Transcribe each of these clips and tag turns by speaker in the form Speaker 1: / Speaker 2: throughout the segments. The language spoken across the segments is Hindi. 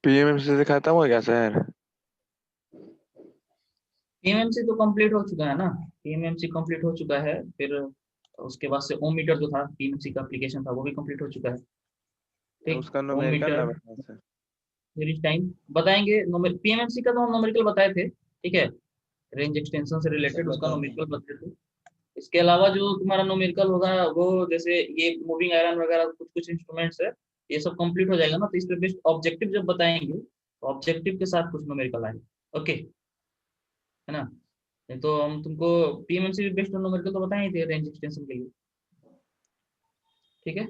Speaker 1: पीएमएमसी से खत्म हो गया सर?
Speaker 2: पीएमएमसी तो कंप्लीट हो चुका है ना, पीएमएमसी कंप्लीट हो चुका है। फिर उसके बाद से ओम मीटर जो था, पीएमएमसी का एप्लीकेशन था, वो भी कंप्लीट हो चुका है। ठीक,
Speaker 1: उसका
Speaker 2: ओम
Speaker 1: न्यूमेरिकल
Speaker 2: मीटर
Speaker 1: ना बताओ सर।
Speaker 2: फिर इस टाइम बताएंगे। पीएमएमसी का तो हम न्यूमेरिकल बताए थे, ठीक है, रेंज एक्सटेंशन से
Speaker 1: सर
Speaker 2: रिलेटेड उसका
Speaker 1: बताओ।
Speaker 2: न्यूमेरिकल बताए थे। इसके अलावा जो तुम्हारा न्यूमेरिकल होगा वो, जैसे ये मूविंग आयरन वगैरह कुछ कुछ इंस्ट्रूमेंट्स है, ये सब कंप्लीट हो जाएगा ना, तो इस पे बेस्ट ऑब्जेक्टिव जब बताएंगे तो ऑब्जेक्टिव के साथ कुछ न्यूमेरिकल आएगा। ओके, है ना। नहीं तो हम तुमको पीएमएमसी बेस्ड न्यूमेरिकल तो बताए ही थे रेंज एक्सटेंशन के लिए। ठीक है,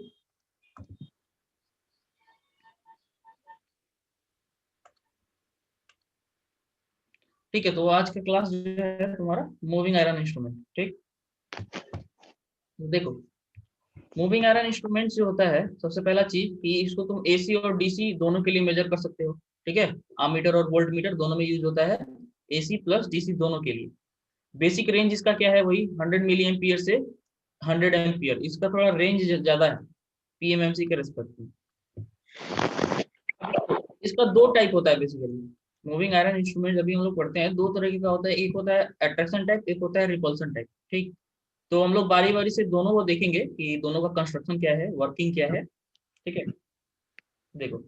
Speaker 2: ठीक है। तो आज का क्लास जो है तुम्हारा मूविंग आयरन इंस्ट्रूमेंट। ठीक, देखो, मूविंग आयरन इंस्ट्रूमेंट जो होता है, सबसे पहला चीज कि इसको तुम एसी और डीसी दोनों के लिए मेजर कर सकते हो। ठीक है, आमीटर और वोल्ट मीटर दोनों में यूज होता है, एसी प्लस डीसी दोनों के लिए। बेसिक रेंज इसका क्या है, वही 100 मिली एम्पियर से 100 एम्पियर, इसका थोड़ा रेंज ज्यादा है पीएमएमसी के रेस्पेक्ट में। इसका दो टाइप होता है बेसिकली। मूविंग आयरन इंस्ट्रूमेंट अभी हम लोग पढ़ते हैं, दो तरह का होता है, एक होता है अट्रैक्शन टाइप, एक होता है रिपल्सन टाइप। ठीक, तो हम लोग बारी बारी से दोनों को देखेंगे कि दोनों का कंस्ट्रक्शन क्या है, वर्किंग क्या है। ठीक है, देखो,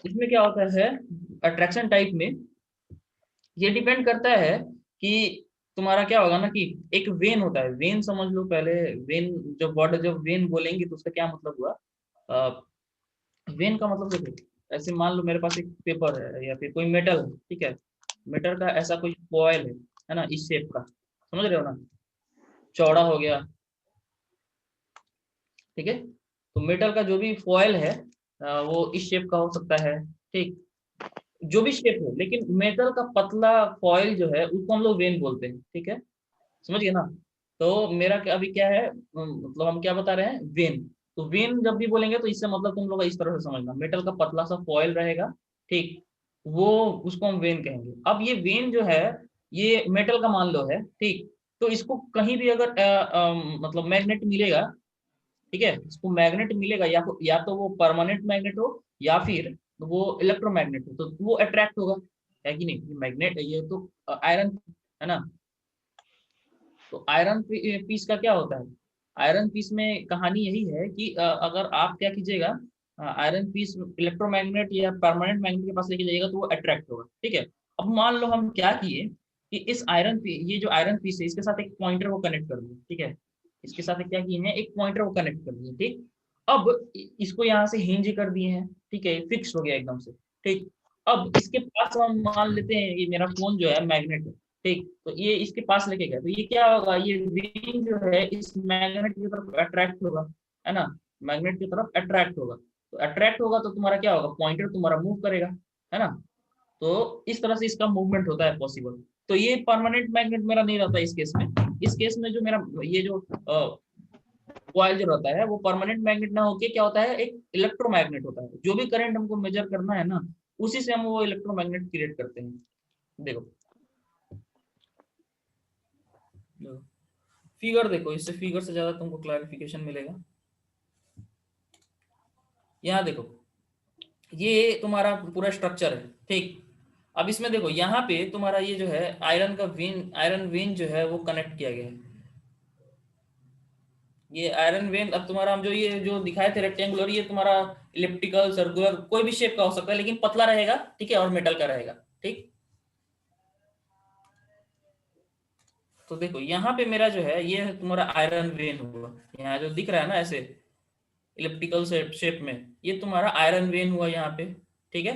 Speaker 2: इसमें क्या होता है अट्रैक्शन टाइप में, ये डिपेंड करता है कि तुम्हारा क्या होगा ना, कि एक वेन होता है, वेन समझ लो पहले। वेन, जब वेन बोलेंगे तो उसका क्या मतलब हुआ। वेन का मतलब देखो, ऐसे मान लो मेरे पास एक पेपर है या फिर कोई मेटल है, ठीक है, मेटल का ऐसा कोई फॉयल है ना, इस शेप का, समझ रहे हो ना, चौड़ा हो गया। ठीक है, तो मेटल का जो भी फॉयल है वो इस शेप का हो सकता है। ठीक, जो भी शेप हो, लेकिन मेटल का पतला फॉयल जो है उसको हम लोग वेन बोलते हैं। ठीक है, समझ गए ना। तो मेरा क्या अभी क्या है, मतलब हम क्या बता रहे हैं, वेन। तो वेन जब भी बोलेंगे तो इससे मतलब तुम लोग इस तरह से समझना, मेटल का पतला सा फॉयल रहेगा। ठीक, वो, उसको हम वेन कहेंगे। अब ये वेन जो है, ये मेटल का मान लो है, ठीक, तो इसको कहीं भी अगर मतलब मैग्नेट मिलेगा, ठीक है, इसको मैग्नेट मिलेगा, या तो वो परमानेंट मैग्नेट हो या फिर वो इलेक्ट्रोमैग्नेट हो, तो वो अट्रैक्ट होगा, है कि नहीं। ये मैग्नेट है, ये तो आयरन है ना। तो आयरन पीस का क्या होता है, आयरन पीस में कहानी यही है कि अगर आप क्या कीजिएगा, आयरन पीस इलेक्ट्रोमैग्नेट या परमानेंट मैग्नेट के पास लेके जाइएगा तो वो अट्रैक्ट होगा। ठीक है, अब मान लो हम क्या किए कि इस ये जो आयरन पीस है, इसके साथ एक पॉइंटर को कनेक्ट कर दिए। ठीक है, इसके साथ क्या किए हैं, एक पॉइंटर को कनेक्ट कर दिए। ठीक, अब इसको यहाँ से हिंज कर दिए हैं, ठीक है, फिक्स हो गया एकदम से। ठीक, अब इसके पास हम मान लेते हैं ये मेरा फोन जो है मैग्नेट है। ठीक, तो ये इसके पास लेके गया, तो ये क्या होगा, ये विंग जो है इस मैग्नेट की तरफ अट्रैक्ट होगा, है ना, मैग्नेट की तरफ अट्रैक्ट होगा। तो अट्रैक्ट होगा तो तुम्हारा क्या होगा, पॉइंटर तुम्हारा मूव करेगा, है ना। तो इस तरह से इसका मूवमेंट होता है पॉसिबल। तो ये परमानेंट मैग्नेट मेरा नहीं रहता इस केस में। इस केस में जो मेरा ये जो कॉइल जो रहता है, वो परमानेंट मैग्नेट ना होके क्या होता है, एक इलेक्ट्रोमैग्नेट होता है। जो भी करंट हमको मेजर करना है ना, उसी से हम वो इलेक्ट्रोमैग्नेट क्रिएट करते हैं। देखो, फिगर देखो, इससे फिगर से ज्यादा तुमको क्लैरिफिकेशन मिलेगा। यहाँ देखो, ये तुम्हारा पूरा स्ट्रक्चर है। ठीक, अब इसमें देखो, यहाँ पे तुम्हारा ये जो है आयरन का वेन, आयरन वेन जो है वो कनेक्ट किया गया है। ये आयरन वेन, अब तुम्हारा हम जो ये जो दिखाए थे रेक्टेंगुलर, ये तुम्हारा इलिप्टिकल, सर्कुलर, कोई भी शेप का हो सकता है, लेकिन पतला रहेगा, ठीक है, और मेटल का रहेगा। ठीक, तो देखो यहाँ पे मेरा जो है, ये तुम्हारा आयरन वेन हुआ, यहाँ जो दिख रहा है ना ऐसे इलिप्टिकल शेप में, ये तुम्हारा आयरन वेन हुआ यहाँ पे। ठीक है,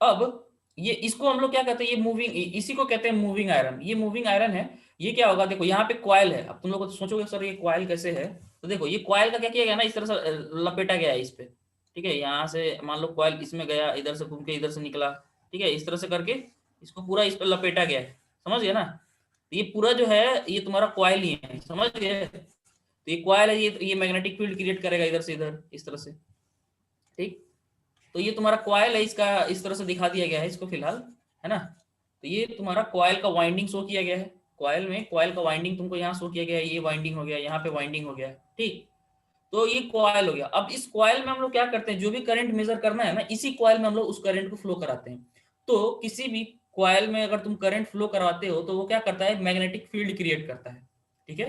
Speaker 2: अब ये इसको हम लोग क्या कहते हैं, ये मूविंग, इसी को कहते हैं मूविंग आयरन। ये मूविंग आयरन है। ये क्या होगा, देखो यहाँ पे कॉइल है। अब तुम लोग सोचोगे सर ये कॉइल कैसे है, तो देखो ये कॉइल का क्या किया गया ना, इस तरह से लपेटा गया है इस पे। ठीक है, यहाँ से मान लो कॉइल इसमें गया, इधर से घूम के इधर से निकला। ठीक है, इस तरह से करके इसको पूरा इस पर लपेटा गया है, समझ गया ना। तो ये पूरा जो है ये तुम्हारा कॉइल ही है, समझ गए। तो ये कॉइल है, ये मैग्नेटिक फील्ड क्रिएट करेगा इधर से इधर, इस तरह से। ठीक, तो ये तुम्हारा कॉयल है, इसका इस तरह से दिखा दिया गया है इसको फिलहाल, है ना। तो ये तुम्हारा कॉयल का वाइंडिंग शो किया गया है। कॉयल में कॉयल का वाइंडिंग तुमको यहाँ शो किया गया है, ये वाइंडिंग हो गया, यहाँ पे वाइंडिंग हो गया। ठीक, तो ये कॉइल हो गया। अब इस कॉइल में हम लोग क्या करते हैं, जो भी करंट मेजर करना है ना, इसी कॉइल में हम लोग उस करंट को फ्लो कराते हैं। तो किसी भी कॉइल में अगर तुम करंट फ्लो करवाते हो तो वो क्या करता है, मैग्नेटिक फील्ड क्रिएट करता है। ठीक है,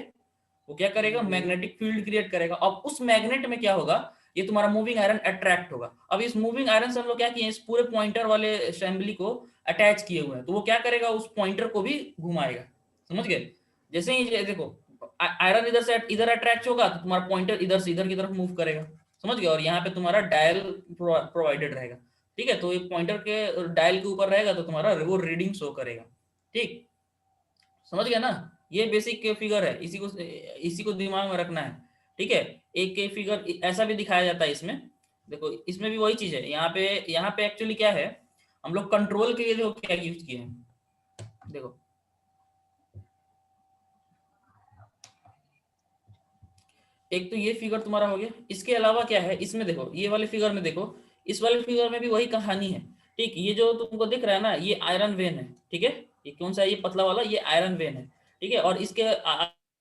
Speaker 2: वो क्या करेगा, मैग्नेटिक फील्ड क्रिएट करेगा। अब उस मैग्नेट में क्या होगा, ये तुम्हारा मूविंग आयरन अट्रैक्ट होगा। अब इस मूविंग आयरन से हम लोग क्या किए, इस पूरे पॉइंटर वाले असेंबली को अटैच किए हुए हैं, तो वो क्या करेगा, उस पॉइंटर को भी घुमाएगा। समझ गए? जैसे ही ये देखो, आयरन इधर से इधर अट्रैक्ट होगा तो तुम्हारा पॉइंटर इधर से इधर की तरफ मूव करेगा। समझ गए? और यहाँ पे तुम्हारा डायल प्रोवाइडेड रहेगा। ठीक है, तो ये पॉइंटर के डायल के ऊपर रहेगा तो तुम्हारा वो रीडिंग शो करेगा। ठीक, समझ गया ना? ये बेसिक के फिगर है, इसी को दिमाग में रखना है। ठीक है, एक के फिगर ऐसा भी दिखाया जाता है इसमें। देखो इसमें भी वही चीज है। यहाँ पे एक्चुअली क्या है, हम लोग कंट्रोल के लिए जो क्या यूज किए हैं, देखो एक तो ये फिगर तुम्हारा हो गया। इसके अलावा क्या है इसमें, देखो ये वाले फिगर में देखो, इस वाले फिगर में भी वही कहानी है। ठीक, ये जो तुमको दिख रहा है ना, ये आयरन वेन है। ठीक है, ये कौन सा है, ये पतला वाला, ये आयरन वेन है। ठीक है, और इसके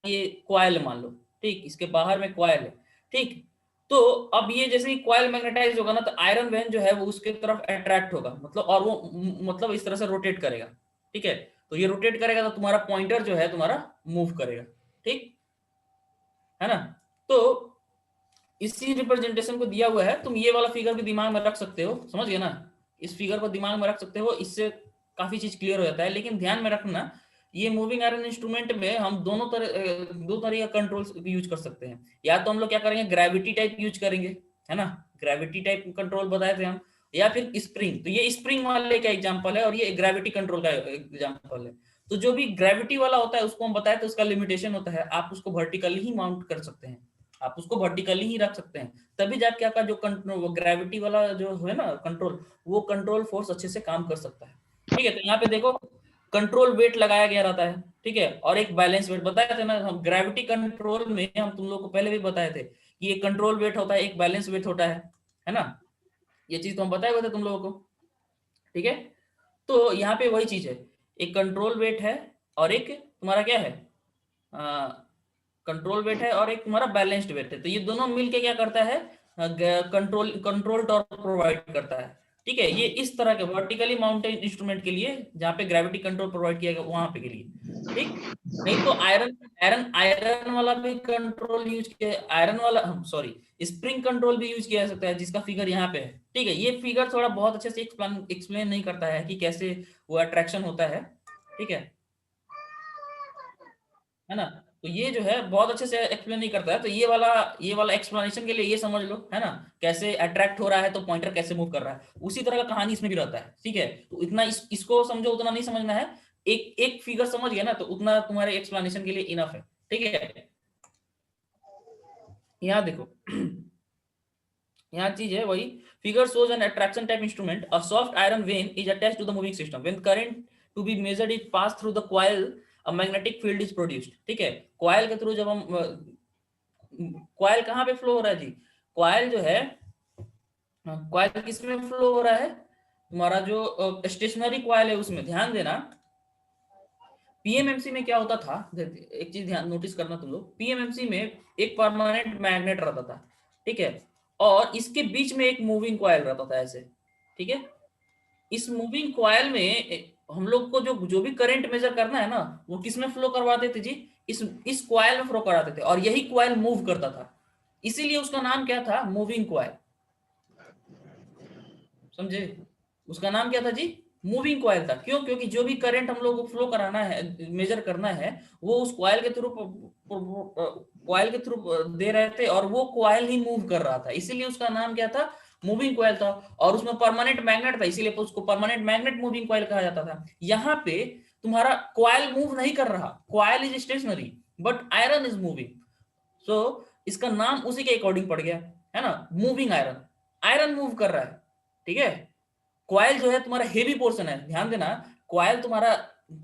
Speaker 2: ये क्वाइल मान लो। ठीक, इसके बाहर में क्वाइल है। ठीक, तो अब ये जैसे ही क्वाइल मैग्नेटाइज होगा ना, तो आयरन वेन जो है वो उसके तरफ अट्रैक्ट होगा, मतलब और वो मतलब इस तरह से रोटेट करेगा। ठीक है, तो ये रोटेट करेगा तो तुम्हारा पॉइंटर जो है तुम्हारा मूव करेगा। ठीक है ना? तो इसी रिप्रेजेंटेशन को दिया हुआ है, तुम ये वाला फिगर भी दिमाग में रख सकते हो। समझ गए ना? इस फिगर को दिमाग में रख सकते हो, इससे काफी चीज क्लियर हो जाता है। लेकिन ध्यान में रखना, ये मूविंग आयरन इंस्ट्रूमेंट में हम दो तरह का कंट्रोल यूज कर सकते हैं। या तो हम लोग क्या करेंगे, ग्रेविटी टाइप यूज करेंगे, है ना, ग्रेविटी टाइप कंट्रोल बताए थे हम। या फिर स्प्रिंग, तो ये स्प्रिंग वाले का एग्जाम्पल है और ये ग्रेविटी कंट्रोल का एग्जाम्पल है। तो जो भी ग्रेविटी वाला होता है उसको हम बताए तो उसका लिमिटेशन होता है, आप उसको वर्टिकली ही माउंट कर सकते हैं, आप उसको वर्टिकली ही रख सकते हैं। तभी जाके आपका जो कंट्रोल ग्रेविटी वाला जो है ना कंट्रोल, वो कंट्रोल फोर्स अच्छे से काम कर सकता है। ठीक है, तो यहाँ पे देखो कंट्रोल वेट लगाया गया रहता है। ठीक है, और एक बैलेंस वेट बताए थे ना हम, ग्रेविटी कंट्रोल में हम तुम लोग को पहले भी बताए थे कि एक कंट्रोल वेट होता है, एक बैलेंस वेट होता है ना? ये चीज तो हम बताए हुए थे तुम लोगों को। ठीक है, तो यहाँ पे वही चीज है, एक कंट्रोल वेट है और एक तुम्हारा क्या है, कंट्रोल वेट है और एक तुम्हारा बैलेंस्ड वेट है। तो ये दोनों मिलके क्या करता है, कंट्रोल कंट्रोल टॉर्क प्रोवाइड करता है। ठीक है, ये इस तरह के वर्टिकली माउंटेन इंस्ट्रूमेंट के लिए जहाँ पे ग्रेविटी कंट्रोल प्रोवाइड किया गया वहां पे के लिए। ठीक, नहीं तो आयरन आयरन आयरन वाला भी कंट्रोल यूज किया, आयरन वाला सॉरी स्प्रिंग कंट्रोल भी यूज किया जा सकता है, जिसका फिगर यहाँ पे है। ठीक है, ये फिगर थोड़ा बहुत अच्छे से एक्सप्लेन नहीं करता है कि कैसे वो अट्रैक्शन होता है। ठीक है ना? तो ये जो है बहुत अच्छे से एक्सप्लेन नहीं करता है, तो ये वाला एक्सप्लेनेशन के लिए ये समझ लो, है ना, कैसे अट्रैक्ट हो रहा है तो पॉइंटर कैसे मूव कर रहा है, उसी तरह का कहानी इसमें भी रहता है। ठीक है, तो इतना इसको समझो, उतना नहीं समझना है। एक एक फिगर समझ गया ना तो उतना तुम्हारे एक्सप्लेनेशन के लिए इनफ है। ठीक है, यहाँ देखो यहाँ चीज है वही, figure shows an attraction type instrument, a soft iron vein is attached to the moving system, when current to be measured is passed through the coil, a magnetic field is produced। ठीक है, कॉइल के थ्रू जब हम कॉइल कहाँ पे फ्लो हो रहा है जी, कॉइल जो है, कॉइल किस में फ्लो हो रहा है, तुम्हारा जो स्टेशनरी कॉइल है उसमें। ध्यान देना, पीएमएमसी में क्या होता था, एक चीज ध्यान नोटिस करना तुम लोग, पीएमएमसी में एक परमानेंट मैग्नेट रहता था। ठीक है, और इसके बीच में एक मूविंग कॉइल रहता था ऐसे। ठीक है, इस मूविंग कॉइल में हम लोग को जो जो भी करंट मेजर करना है ना, वो किस में फ्लो करवाते थे जी, इस कॉइल में फ्लो कराते थे, और यही कॉइल मूव करता था, इसीलिए उसका नाम क्या था, मूविंग कॉइल। समझे? उसका नाम क्या था जी, मूविंग कॉइल था। क्यों? क्योंकि जो भी करंट हम लोग को फ्लो कराना है, मेजर करना है, वो उस कॉइल के थ्रू दे रहे थे, और वो कॉइल ही मूव कर रहा था, इसीलिए उसका नाम क्या था, मूविंग कॉइल था। और उसमें परमानेंट मैग्नेट था, इसीलिए उसको परमानेंट मैग्नेट मूविंग कॉइल कहा जाता था। यहाँ पे तुम्हारा कॉइल मूव नहीं कर रहा, coil is stationary, but iron is moving. So इसका नाम उसी के अकॉर्डिंग पड़ गया, है ना, मूविंग आयरन, आयरन मूव कर रहा है। ठीक है, कॉइल जो है तुम्हारा हेवी पोर्शन है, ध्यान देना, कॉइल तुम्हारा,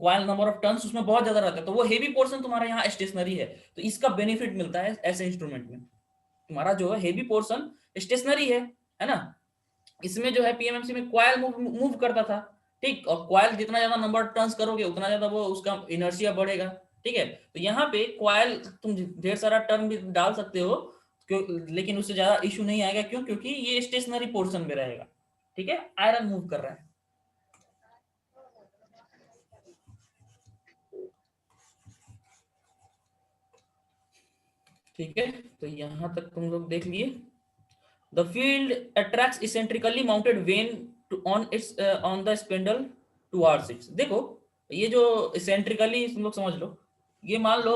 Speaker 2: कॉइल नंबर ऑफ टर्न्स उसमें बहुत ज्यादा रहता है, तो वो हेवी पोर्शन तुम्हारा यहाँ स्टेशनरी है, तो इसका बेनिफिट मिलता है ऐसे इंस्ट्रूमेंट में। तुम्हारा जो है हेवी पोर्शन स्टेशनरी है ना, इसमें जो है पीएमएमसी में कॉइल मूव करता था। ठीक, और कॉइल जितना ज्यादा नंबर टर्न्स करोगे उतना ज्यादा वो उसका इनर्शिया बढ़ेगा। ठीक है, तो यहाँ पे कॉइल तुम ढेर सारा टर्न भी डाल सकते हो, क्यों, लेकिन उससे ज्यादा इशू नहीं आएगा। क्यों? क्योंकि ये स्टेशनरी पोर्शन में रहेगा, ठीक है, आयरन मूव कर रहा है। ठीक है, तो यहां तक तुम लोग देख लिए। The field attracts eccentrically mounted when on it's on the spindle towards it's. देखो ये जो इसेंट्रिकली तुम लोग समझ लो, ये मान लो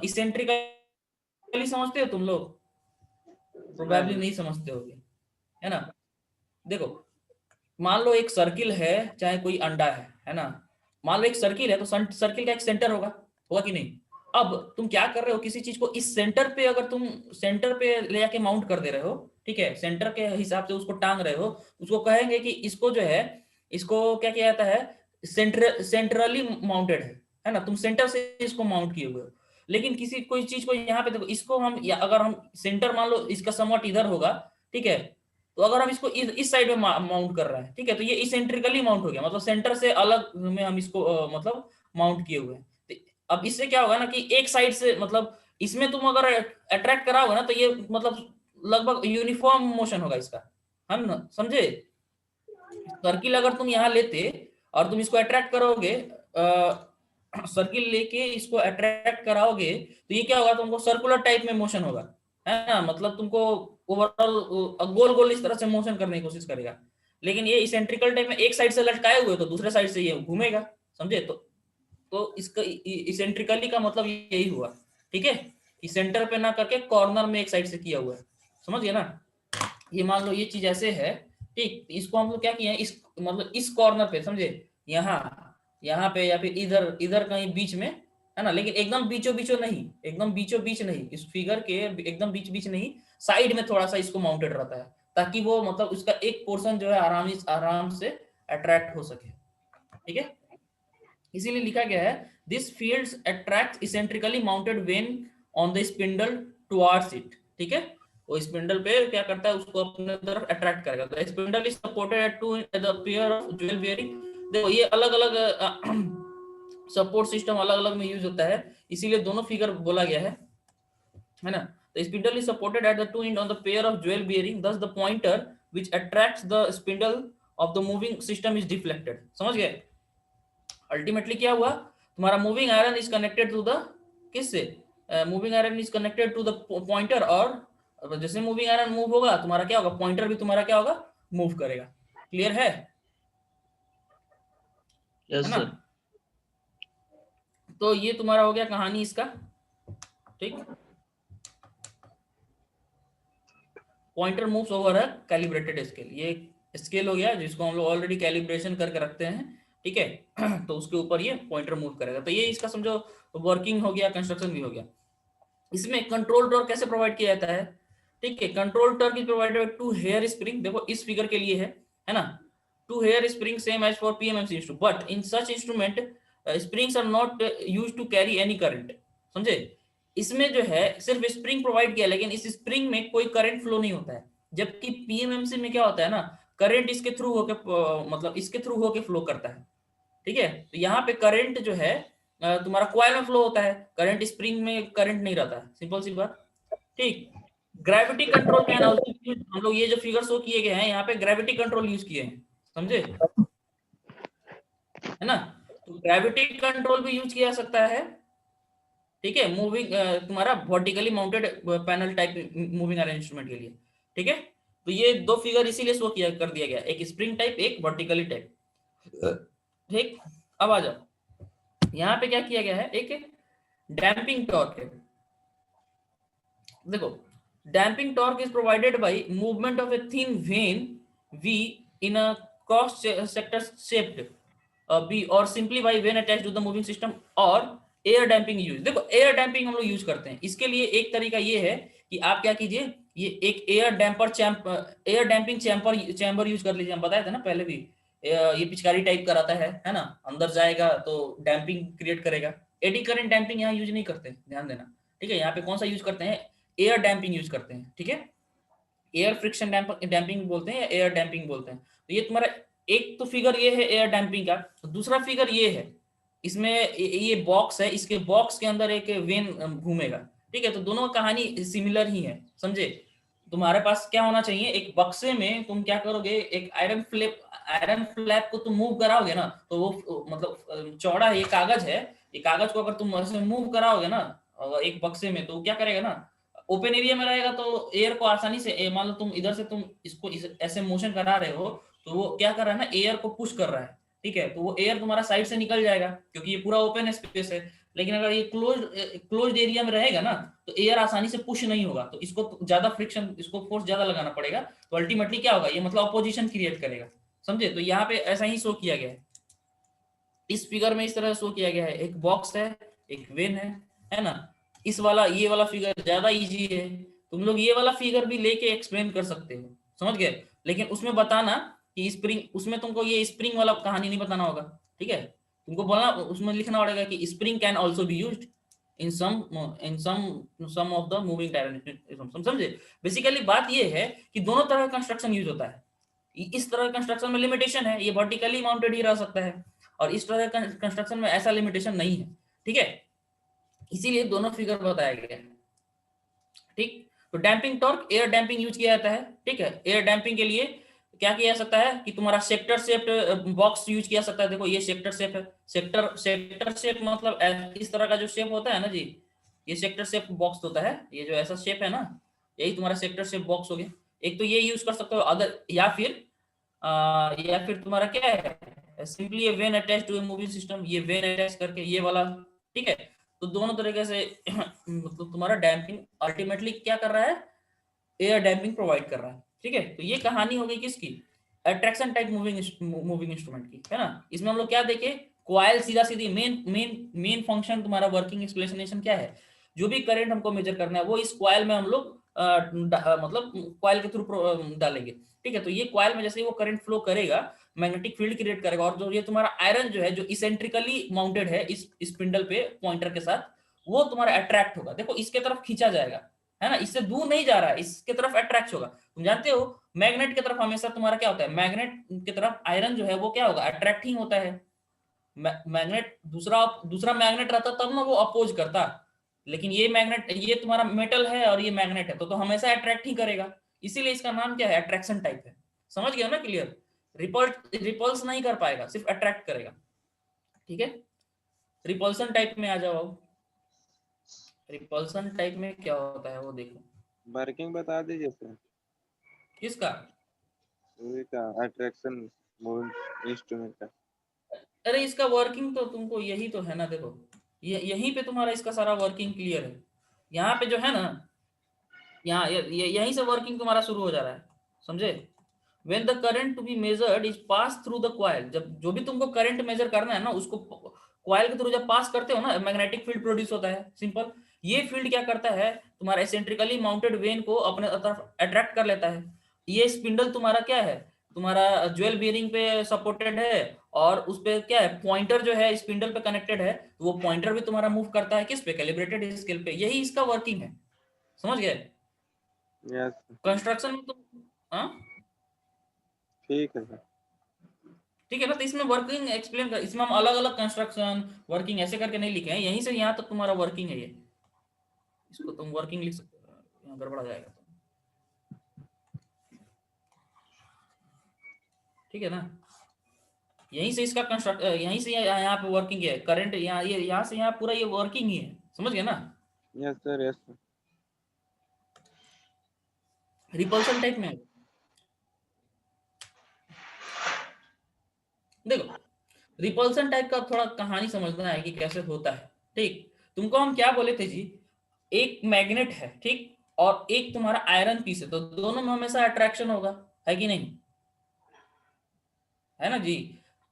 Speaker 2: इसेंट्रिकली समझते हो तुम लोग? प्रोबेबली नहीं समझते होगे, है ना। देखो मान लो एक सर्किल है, चाहे कोई अंडा है ना। मान लो एक सर्किल है, तो सर्किल का एक सेंटर होगा, होगा कि नहीं? अब तुम क्या कर रहे हो, किसी चीज को इस सेंटर पे अगर तुम सेंटर पे ले जाके माउंट कर दे रहे हो, ठीक है, सेंटर के हिसाब से उसको टांग रहे हो, उसको कहेंगे कि इसको जो है, इसको क्या किया जाता है, सेंट्रली माउंटेड है ना, तुम सेंटर से इसको माउंट किए हुए हो। लेकिन किसी कोई चीज को यहाँ पे देखो, इसको हम या अगर हम सेंटर मान लो इसका समवट इधर होगा, ठीक है, तो अगर हम इसको इस साइड में माउंट कर रहे हैं, ठीक है, तो ये इसेंट्रिकली माउंट हो गया, मतलब सेंटर से अलग में हम इसको मतलब माउंट किए हुए हैं। तो अब इससे क्या होगा ना कि एक साइड से, मतलब इसमें तुम अगर अट्रैक्ट कराओगे ना, तो ये मतलब लगभग यूनिफॉर्म मोशन होगा इसका, हम ना समझे। सर्किल अगर तुम यहाँ लेते और तुम इसको अट्रैक्ट करोगे, सर्किल लेके इसको अट्रैक्ट कराओगे, तो ये क्या होगा, तुमको सर्कुलर टाइप में मोशन होगा, है ना, मतलब तुमको ओवरऑल गोल गोल इस तरह से मोशन करने की कोशिश करेगा। लेकिन ये इसेंट्रिकल टाइप में एक साइड से लटकाए हुए, तो दूसरे साइड से ये घूमेगा, समझे। तो इसका इसेंट्रिकली का मतलब यही हुआ, ठीक है, कि सेंटर पे ना करके कॉर्नर में एक साइड से किया हुआ है, समझ गए ना। ये मान लो ये चीज ऐसे है, ठीक, इसको हम लोग क्या किए हैं, इस मतलब इस कॉर्नर पे, समझे, यहाँ यहाँ पे या फिर इधर इधर कहीं बीच में, है ना, लेकिन एकदम बीचों बीचों नहीं, एकदम बीचों बीच नहीं, इस फिगर के एकदम बीच बीच नहीं, साइड में थोड़ा सा इसको माउंटेड रहता है, ताकि वो मतलब उसका एक पोर्शन जो है आराम से अट्रैक्ट हो सके, ठीक है। इसीलिए लिखा गया है, this fields attract eccentrically mounted when on the spindle towards it, ठीक है, वो स्पिंडल पे क्या करता है, उसको अपने तरफ अट्रैक्ट करेगा। The spindle is supported at to the pair of jewel bearing. देखो ये अलग अलग सपोर्ट सिस्टम अलग अलग में यूज होता है, इसीलिए दोनों फिगर बोला गया है ना। The spindle is supported at the two end on the pair of jewel bearing, thus the pointer which attracts the spindle of the moving system is deflected। समझ गए? अल्टीमेटली क्या हुआ, तुम्हारा moving iron is connected to the, किससे, moving iron is connected to the pointer, और जैसे मूविंग आयरन मूव होगा, तुम्हारा क्या होगा, पॉइंटर भी तुम्हारा क्या होगा, मूव करेगा। क्लियर है
Speaker 1: यस
Speaker 2: ना।
Speaker 1: सर।
Speaker 2: तो ये तुम्हारा हो गया कहानी इसका, ठीक। Pointer moves over a calibrated scale, ये स्केल हो गया जिसको हम लोग ऑलरेडी कैलिब्रेशन करके रखते हैं, ठीक है। तो उसके ऊपर ये पॉइंटर मूव करेगा। तो ये इसका समझो वर्किंग हो गया, कंस्ट्रक्शन भी हो गया। इसमें कंट्रोल टॉर्क कैसे प्रोवाइड किया जाता है, ठीक है। Control torque is provided to hair spring, देखो इस फिगर के लिए है ना, two hair spring same as for PMMC instrument, but in such instrument springs are not used to carry any current, समझे। इसमें जो है सिर्फ स्प्रिंग प्रोवाइड किया, लेकिन इस स्प्रिंग में कोई करंट फ्लो नहीं होता है। जबकि पीएमएमसी में क्या होता है ना, करंट इसके थ्रू होके मतलब इसके थ्रू होके फ्लो करता है, ठीक है। तो यहाँ पे करंट जो है तुम्हारा कॉइल में फ्लो होता है, करंट स्प्रिंग में करंट नहीं रहता है, सिंपल सी बात, ठीक। Gravity control can also use, हम लोग ये जो फिगर शो किए गए हैं यहाँ पे ग्रेविटी कंट्रोल यूज किए हैं, समझे, है ना। तो ग्रेविटी कंट्रोल भी यूज किया जा सकता है, ठीक है, मूविंग तुम्हारा vertically mounted panel type moving iron instrument के लिए, ठीक है। तो ये दो फिगर इसीलिए शो किया कर दिया गया, एक स्प्रिंग टाइप, एक वर्टिकली टाइप, ठीक। अब आ जाओ, यहाँ पे क्या किया गया है, एक डैम्पिंग टॉर्क है। देखो damping torque is provided by movement of a thin vane V in a cross sector shaped B और simply by vane attached to the moving system और एयर डैम्पिंग यूज। देखो एयर डैम्पिंग हम लोग यूज करते हैं, इसके लिए एक तरीका ये है कि आप क्या कीजिए, ये एक एयर डैम्पिंग चैम्बर यूज कर लीजिए। हम बताए थे ना पहले भी, ये पिचकारी टाइप का रहता है ना, अंदर जाएगा तो डैम्पिंग क्रिएट करेगा। एडी करंट डैम्पिंग यहाँ यूज नहीं करते, ध्यान देना, ठीक है। यहाँ पे कौन सा यूज करते हैं, एयर डैम्पिंग यूज करते हैं, ठीक है। एयर फ्रिक्शन डैम्पिंग बोलते हैं या एयर डैम्पिंग बोलते हैं। तो ये तुम्हारा एक तो फिगर ये है एयर डैम्पिंग का, तो दूसरा फिगर ये है, इसमें ये बॉक्स है, इसके बॉक्स के अंदर एक वेन घूमेगा, ठीक है, तो दोनों कहानी सिमिलर ही है, समझे। तुम्हारे पास क्या होना चाहिए, एक बक्से में तुम क्या करोगे, एक आयरन फ्लैप को तुम मूव कराओगे ना, तो वो मतलब चौड़ा है, ये कागज है, ये कागज को अगर तुम ऐसे मूव कराओगे ना एक बक्से में, तो क्या करेगा ना, ओपन एरिया में रहेगा तो एयर को आसानी से, मान लो तुम इधर से तुम इसको ऐसे मोशन करा रहे हो, तो वो क्या कर रहा है ना, एयर को पुश कर रहा है, ठीक है, तो वो एयर तुम्हारा साइड से निकल जाएगा क्योंकि ये पूरा ओपन स्पेस है। लेकिन अगर ये क्लोज्ड एरिया में रहेगा ना, तो एयर आसानी से पुश नहीं होगा, तो इसको ज्यादा फ्रिक्शन, इसको फोर्स ज्यादा लगाना पड़ेगा, तो अल्टीमेटली क्या होगा, ये मतलब अपोजिशन क्रिएट करेगा, समझे। तो यहाँ पे ऐसा ही शो किया गया है, इस फिगर में इस तरह शो किया गया है, एक बॉक्स है, एक वेन है ना। इस वाला ये वाला फिगर ज्यादा इजी है, तुम लोग ये वाला फिगर भी लेके एक्सप्लेन कर सकते हो, समझ गए। लेकिन उसमें बताना कि स्प्रिंग, उसमें तुमको ये स्प्रिंग वाला कहानी नहीं बताना होगा, ठीक है, तुमको बोलना, उसमें लिखना पड़ेगा कि spring can also be used in some of the moving iron, समझे। बेसिकली बात ये है कि दोनों तरह का कंस्ट्रक्शन यूज होता है, इस तरह कंस्ट्रक्शन में लिमिटेशन है, ये वर्टिकली माउंटेड ही रह सकता है, और इस तरह कंस्ट्रक्शन में ऐसा लिमिटेशन नहीं है, ठीक है, इसीलिए दोनों फिगर बताया गया है, ठीक। तो damping torque, air damping use किया जाता है, ठीक है। एयर डैम्पिंग के लिए क्या किया जा सकता है कि तुम्हारा सेक्टर शेप बॉक्स यूज किया जा सकता है, देखो ये सेक्टर शेप है, सेक्टर शेप मतलब इस तरह का जो शेप होता है ना जी, ये सेक्टर शेप बॉक्स होता है, ये जो ऐसा शेप है ना, यही तुम्हारा सेक्टर शेप बॉक्स हो गया। एक तो ये यूज कर सकते हो, अदर या फिर तुम्हारा क्या है, सिंपली ये vane attach to a moving system, ये वेन अटैच करके ये वाला, ठीक है। तो दोनों तरीके से मतलब तुम्हारा डैम्पिंग अल्टीमेटली क्या कर रहा है, एयर डैम्पिंग प्रोवाइड कर रहा है, ठीक है। तो ये कहानी हो गई किसकी, अट्रैक्शन टाइप मूविंग इंस्ट्रूमेंट की, है ना। इसमें हम लोग क्या देखे, कॉइल सीधा सीधी, मेन फंक्शन तुम्हारा वर्किंग एक्सप्लेनेशन क्या है, जो भी करंट हमको मेजर करना है वो इस कॉइल में हम लोग मतलब कॉइल के थ्रू डालेंगे, ठीक है। तो ये कॉइल में जैसे वो करंट फ्लो करेगा, मैग्नेटिक फील्ड क्रिएट करेगा, और जो ये तुम्हारा आयरन जो है, जो इसेंट्रिकली माउंटेड है इस स्पिंडल पे पॉइंटर के साथ, वो तुम्हारा अट्रैक्ट होगा, देखो इसके तरफ खींचा जाएगा, है ना, इससे दूर नहीं जा रहा है, इसके तरफ अट्रैक्ट होगा। तुम जानते हो मैग्नेट की तरफ हमेशा तुम्हारा क्या होता है, मैग्नेट की तरफ आयरन जो है वो क्या होगा, अट्रैक्टिंग होता है। मैग्नेट दूसरा दूसरा मैग्नेट रहता तब ना वो अपोज करता, लेकिन ये मैग्नेट, ये तुम्हारा मेटल है और ये मैग्नेट है, तो हमेशा अट्रैक्ट ही करेगा, इसीलिए इसका नाम क्या है, अट्रैक्शन टाइप है। समझ गया ना, क्लियर। रिपल्स नहीं कर पाएगा, सिर्फ अट्रैक्ट करेगा, ठीक है। रिपल्सन टाइप में आ जाओ, रिपल्सन टाइप में क्या होता है वो देखो।
Speaker 1: वर्किंग बता दीजिए सर।
Speaker 2: किसका,
Speaker 1: का अट्रैक्शन मूविंग इंस्ट्रूमेंट का।
Speaker 2: अरे इसका वर्किंग तो तुमको यही तो है ना, देखो ये यहीं पे तुम्हारा इसका सारा वर्किंग क्लियर है, यहाँ पे जो है ना, यहाँ यहीं से वर्किंग तुम्हारा शुरू हो जा रहा है, समझे। when the current to be measured is passed through the coil, जब जो भी तुमको करंट मेजर करना है ना, उसको कॉइल के थ्रू जब पास करते हो ना, मैग्नेटिक फील्ड प्रोड्यूस होता है, सिंपल। ये फील्ड क्या करता है, तुम्हारा एसेंट्रिकली माउंटेड वेन को अपने तरफ अट्रैक्ट कर लेता है। ये स्पिंडल तुम्हारा क्या है, तुम्हारा ज्वेल बियरिंग पे सपोर्टेड है, और उस पे क्या है, पॉइंटर जो है स्पिंडल पे कनेक्टेड है, तो वो पॉइंटर भी तुम्हारा मूव करता है किस पे, कैलिब्रेटेड स्केल पे, यही इसका वर्किंग है, समझ गए।
Speaker 1: यस।
Speaker 2: कंस्ट्रक्शन में तुम, हाँ
Speaker 1: ठीक है सर।
Speaker 2: ठीक है ना, तो इसमें वर्किंग एक्सप्लेन कर, इसमें हम अलग अलग कंस्ट्रक्शन वर्किंग ऐसे करके नहीं लिखे हैं, यहीं से यहाँ तक तुम्हारा वर्किंग है ये, इसको तुम वर्किंग लिख सकते हो, यहाँ गड़बड़ा जाएगा तो, ठीक है ना। यहीं से इसका कंस्ट्रक्ट, यहीं से यहाँ पे वर्किंग है, करंट यहाँ, ये यहाँ से यहाँ पूरा ये वर्किंग ही है, समझ गए ना।
Speaker 1: Yes sir, yes sir.
Speaker 2: Repulsion type में देखो, रिपल्सन टाइप का थोड़ा कहानी समझना है कि कैसे होता है, ठीक। तुमको हम क्या बोले थे जी, एक मैग्नेट है, ठीक, और एक तुम्हारा आयरन पीस है, तो दोनों में हमेशा अट्रैक्शन होगा, है कि नहीं, है ना जी।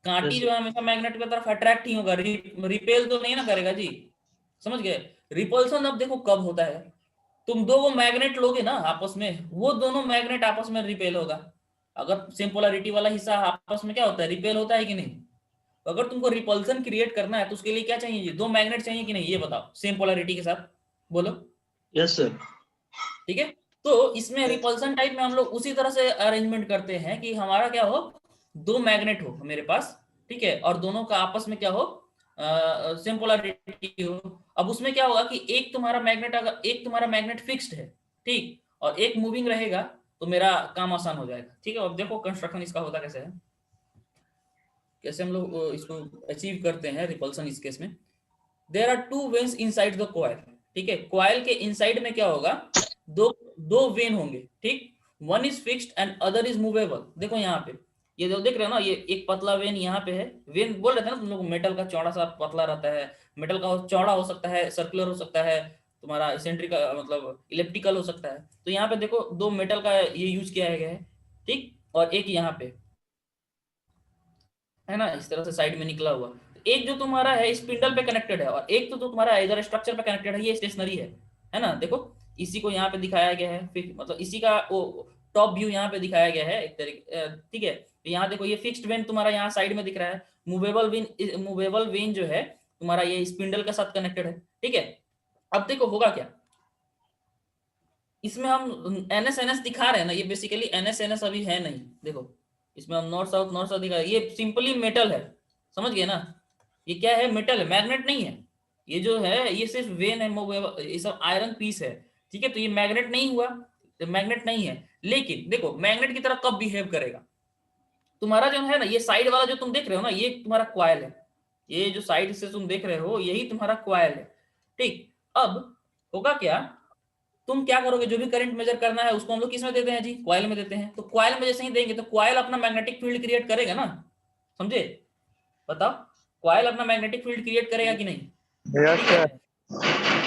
Speaker 2: कांटी जो है हमेशा मैग्नेट की तरफ अट्रैक्ट ही होगा, रिपेल तो नहीं ना करेगा जी, समझ गए। रिपल्सन अब देखो कब होता है, तुम दो वो मैग्नेट लोगे ना आपस में, वो दोनों मैग्नेट आपस में रिपेल होगा। अगर सेम पोलैरिटी वाला हिस्सा आपस में क्या होता है, रिपेल होता है कि नहीं। तो अगर तुमको रिपल्सन क्रिएट करना है तो उसके लिए क्या चाहिए जी, दो मैग्नेट चाहिए कि नहीं, ये बताओ सेम पोलैरिटी के साथ, बोलो।
Speaker 3: Yes sir.
Speaker 2: ठीक है, तो इसमें रिपल्सन टाइप में हम लोग उसी तरह से अरेंजमेंट करते हैं कि हमारा क्या हो, दो मैग्नेट हो मेरे पास, ठीक है, और दोनों का आपस में क्या हो, सेम पोलैरिटी हो, अब उसमें क्या होगा कि एक तुम्हारा मैग्नेट, अगर एक तुम्हारा मैग्नेट फिक्स्ड है, ठीक, और एक मूविंग रहेगा, तो मेरा काम आसान हो जाएगा। ठीक है, अब देखो कंस्ट्रक्शन इसका होता कैसे है, कैसे हम लोग इसको अचीव करते हैं रिपल्सन इस केस में। There are two vanes inside the coil. ठीक है, कॉइल के इनसाइड में क्या होगा, दो दो वेन होंगे, ठीक, one is fixed and other is movable. देखो यहाँ पे, ये जो देख रहे हो ना, ये एक पतला वेन यहाँ पे है। वेन बोल रहे थे ना तुम लोग, मेटल का चौड़ा सा पतला रहता है, मेटल का चौड़ा हो सकता है, सर्कुलर हो सकता है, तुम्हारा इसेंट्रिक मतलब इलेप्टिकल हो सकता है। तो यहाँ पे देखो दो मेटल का ये यूज किया गया है, ठीक, और एक यहाँ पे है ना, इस तरह से साइड में निकला हुआ। एक जो तुम्हारा है स्पिंडल पे कनेक्टेड है, और एक तो तुम्हारा इधर स्ट्रक्चर पे कनेक्टेड है, ये स्टेशनरी है ना। देखो इसी को यहाँ पे दिखाया गया है, फिर मतलब इसी का वो टॉप व्यू यहाँ पे दिखाया गया है एक तरीके, ठीक है। तो यहाँ देखो ये फिक्स्ड वेन तुम्हारा यहाँ साइड में दिख रहा है, मूवेबल वेन जो है तुम्हारा ये स्पिंडल के साथ कनेक्टेड है, ठीक है। अब देखो होगा क्या, इसमें हम एनएस एनएस दिखा रहे हैं ना, ये बेसिकली एनएस एनएस अभी है नहीं। देखो इसमें हम नॉर्थ साउथ दिखा रहे हैं, ये सिंपली मेटल है, समझ गए ना। ये क्या है, मेटल है, मैग्नेट नहीं है। ये जो है ये सिर्फ वेन है, ये सब आयरन पीस है, ठीक है। तो ये मैग्नेट नहीं हुआ, तो मैग्नेट नहीं है। लेकिन देखो मैग्नेट की तरह कब बिहेव करेगा, तुम्हारा जो है ना ये साइड वाला जो तुम देख रहे हो ना, ये तुम्हारा क्वाइल है। ये जो साइड से तुम देख रहे हो यही तुम्हारा क्वाइल है, ठीक। अब होगा क्या, तुम क्या करोगे, जो भी करंट मेजर करना है उसको हम लोग किस में देते हैं जी, कॉइल में देते हैं। तो कॉइल में जैसे ही देंगे तो कॉइल अपना मैग्नेटिक फील्ड क्रिएट करेगा ना, समझे, बताओ, कॉइल अपना मैग्नेटिक फील्ड क्रिएट करेगा कि नहीं, ठीक है,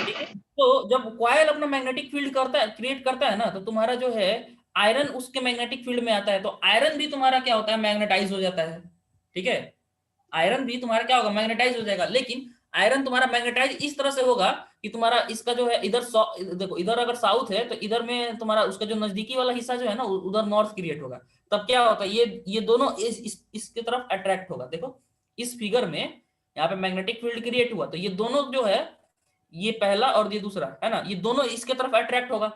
Speaker 2: ठीक है। तो जब कॉइल अपना मैग्नेटिक फील्ड करता है, क्रिएट करता है ना, तो तुम्हारा जो है आयरन उसके मैग्नेटिक फील्ड में आता है, तो आयरन भी तुम्हारा क्या होता है, मैग्नेटाइज हो जाता है, ठीक है। आयरन भी तुम्हारा क्या होगा, मैग्नेटाइज हो जाएगा। लेकिन आयरन तुम्हारा मैग्नेटाइज इस तरह से होगा कि तुम्हारा इसका जो है इधर देखो इधर अगर साउथ है तो इधर में तुम्हारा उसका जो नजदीकी वाला हिस्सा जो है ना उधर नॉर्थ क्रिएट होगा। तब क्या होता है, ये दोनों इसके तरफ अट्रैक्ट होगा। देखो इस फिगर में यहाँ पे मैग्नेटिक फील्ड क्रिएट हुआ, तो ये दोनों जो है, ये पहला और ये दूसरा है ना, ये दोनों इसके तरफ अट्रैक्ट होगा,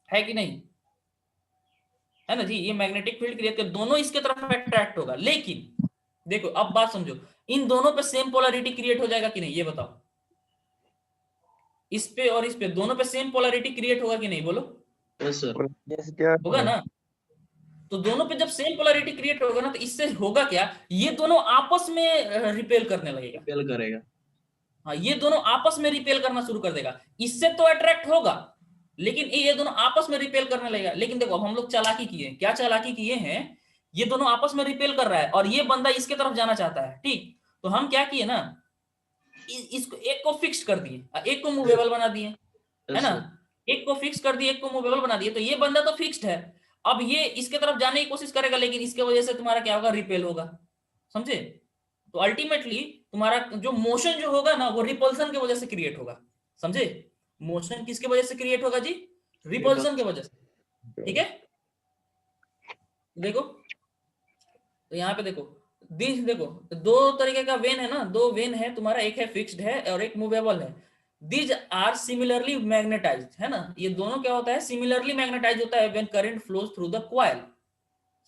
Speaker 2: है कि नहीं, है ना जी। ये मैग्नेटिक फील्ड क्रिएट कर दोनों इसके तरफ अट्रैक्ट होगा। लेकिन देखो अब बात समझो, इन दोनों पे सेम पोलैरिटी क्रिएट हो जाएगा कि नहीं, ये बताओ, इस पे और इस पे दोनों पे सेम पोलैरिटी क्रिएट होगा कि नहीं, बोलो।
Speaker 3: Yes sir.
Speaker 1: यस क्या
Speaker 2: होगा ना। तो दोनों पे जब सेम पोलैरिटी क्रिएट होगा ना, तो इससे होगा क्या, ये दोनों आपस में रिपेल करने लगेगा।
Speaker 3: रिपेल करेगा।
Speaker 2: हाँ, ये दोनों आपस में रिपेल करना शुरू कर देगा। इससे तो अट्रैक्ट होगा, लेकिन ये दोनों आपस में रिपेल करने लगेगा। लेकिन देखो अब हम लोग चालाकी किए, क्या चालाकी किए हैं, ये दोनों आपस में रिपेल कर रहा है और ये बंदा इसके तरफ जाना चाहता है, ठीक। तो हम क्या किए ना, इसको एक को फिक्स कर दिए, एक को मूवेबल बना दिए, है
Speaker 3: यस
Speaker 2: ना।
Speaker 3: सर।
Speaker 2: एक को फिक्स कर दिए, एक को मूवेबल बना दिए, तो ये बंदा तो फिक्स्ड है। अब ये इसके तरफ जाने की कोशिश करेगा, लेकिन इसके वजह से तुम्हारा क्या होगा, रिपेल होगा, समझे। तो अल्टीमेटली तुम्हारा जो मोशन जो होगा ना वो रिपल्सन की वजह से क्रिएट होगा, समझे। मोशन किसके वजह से क्रिएट होगा जी, रिपल्सन की वजह से, ठीक है। देखो तो यहाँ पे देखो देखो दो तरीके का वेन है ना, दो वेन है तुम्हारा, एक है फिक्स्ड है और एक मूवेबल है। दीज आर सिमिलरली मैग्नेटाइज्ड, है ना। ये दोनों क्या होता है, सिमिलरली मैग्नेटाइज होता है when current flows through the coil,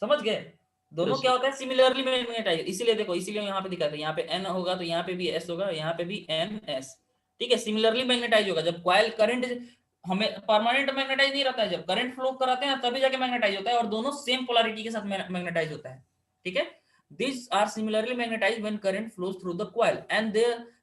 Speaker 2: समझ गए। दोनों
Speaker 3: Yes,
Speaker 2: क्या होता है, सिमिलरली मैग्नेटाइज। इसीलिए देखो, इसीलिए यहाँ पे दिखाते हैं, यहाँ पे एन होगा तो यहाँ पे भी एस होगा, यहाँ पे भी एन एस, ठीक है। सिमिलरली मैग्नेटाइज होगा जब कॉइल करंट, हमें परमानेंट मैग्नेटाइज नहीं रहता है, जब करंट फ्लो कराते हैं तभी जाके मैग्नेटाइज होता है, और दोनों सेम पोलैरिटी के साथ मैग्नेटाइज होता है, ठीक है। These are similarly magnetized when current flows through the coil, and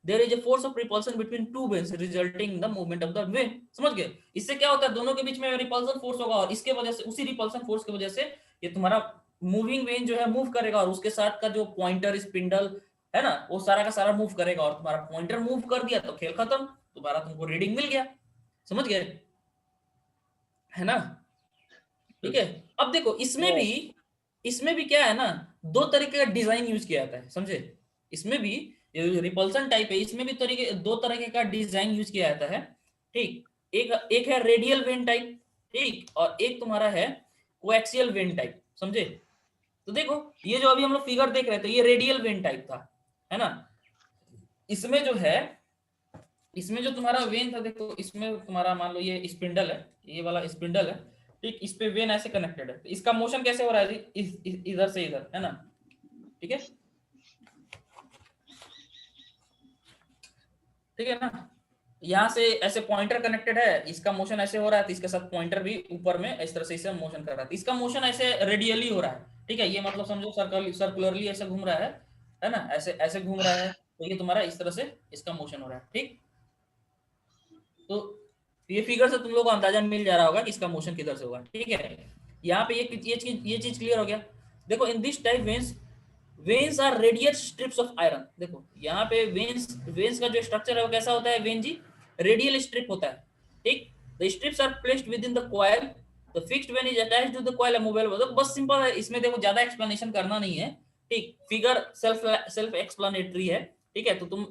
Speaker 2: there is a force of repulsion between two vanes resulting in the movement of the vane, समझ गए। इससे क्या होता है, दोनों के बीच में रिपल्सन फोर्स होगा, और इसके वजह से, उसी रिपल्सन फोर्स की वजह से ये तुम्हारा मूविंग वेन जो है मूव करेगा, और उसके साथ का जो पॉइंटर स्पिंडल है ना वो सारा का सारा मूव करेगा, और तुम्हारा पॉइंटर मूव कर दिया तो खेल खत्म, तुम्हारा तुमको रीडिंग मिल गया, समझ गए, है ना, ठीक है। अब देखो इसमें भी क्या है ना, दो तरीके का डिजाइन यूज किया जाता है, समझे। इसमें भी रिपल्सन टाइप है, इसमें भी दो तरीके का डिजाइन यूज किया जाता है, ठीक। एक एक है रेडियल वेन टाइप, ठीक, और एक तुम्हारा है कोएक्सियल वेन टाइप, समझे। तो देखो ये जो अभी हम लोग फिगर देख रहे थे ये रेडियल वेन टाइप था, है ना। इसमें जो है, इसमें जो तुम्हारा वेन था, देखो इसमें तुम्हारा मान लो ये स्पिंडल है, ये वाला स्पिंडल है, ठीक। इस पे वेन ऐसे कनेक्टेड है, तो इसका मोशन कैसे हो रहा है जी, इधर से इधर, है ना, ठीक है, ठीक है ना। यहाँ से ऐसे पॉइंटर कनेक्टेड है, इसका मोशन ऐसे हो रहा है, तो इसके साथ पॉइंटर भी ऊपर में इस तरह से इसे मोशन कर रहा है, इसका मोशन ऐसे रेडियली हो रहा है, ठीक है, ये मतलब समझो सर्कुलरली ऐसे घूम रहा है ना, ऐसे ऐसे घूम रहा है, तो ये तुम्हारा इस तरह से इसका मोशन हो रहा है, ठीक। तो ये फिगर से तुम लोग को अंदाजा मिल जा रहा होगा कि इसका मोशन किधर से होगा, ठीक है। यहाँ पे ये चीज क्लियर हो गया। देखो in this type vanes are radial strips of iron. देखो यहाँ पे वेन्स वेन्स का जो स्ट्रक्चर है वो कैसा होता है, वेन जी रेडियल स्ट्रिप होता है, ठीक। The strips are placed within the coil, the fixed vane is attached to the coil and movable. तो बस सिंपल है, इसमें देखो ज्यादा एक्सप्लेनेशन करना नहीं है, ठीक। फिगर सेल्फ एक्सप्लेनेटरी है, ठीक है। तो तुम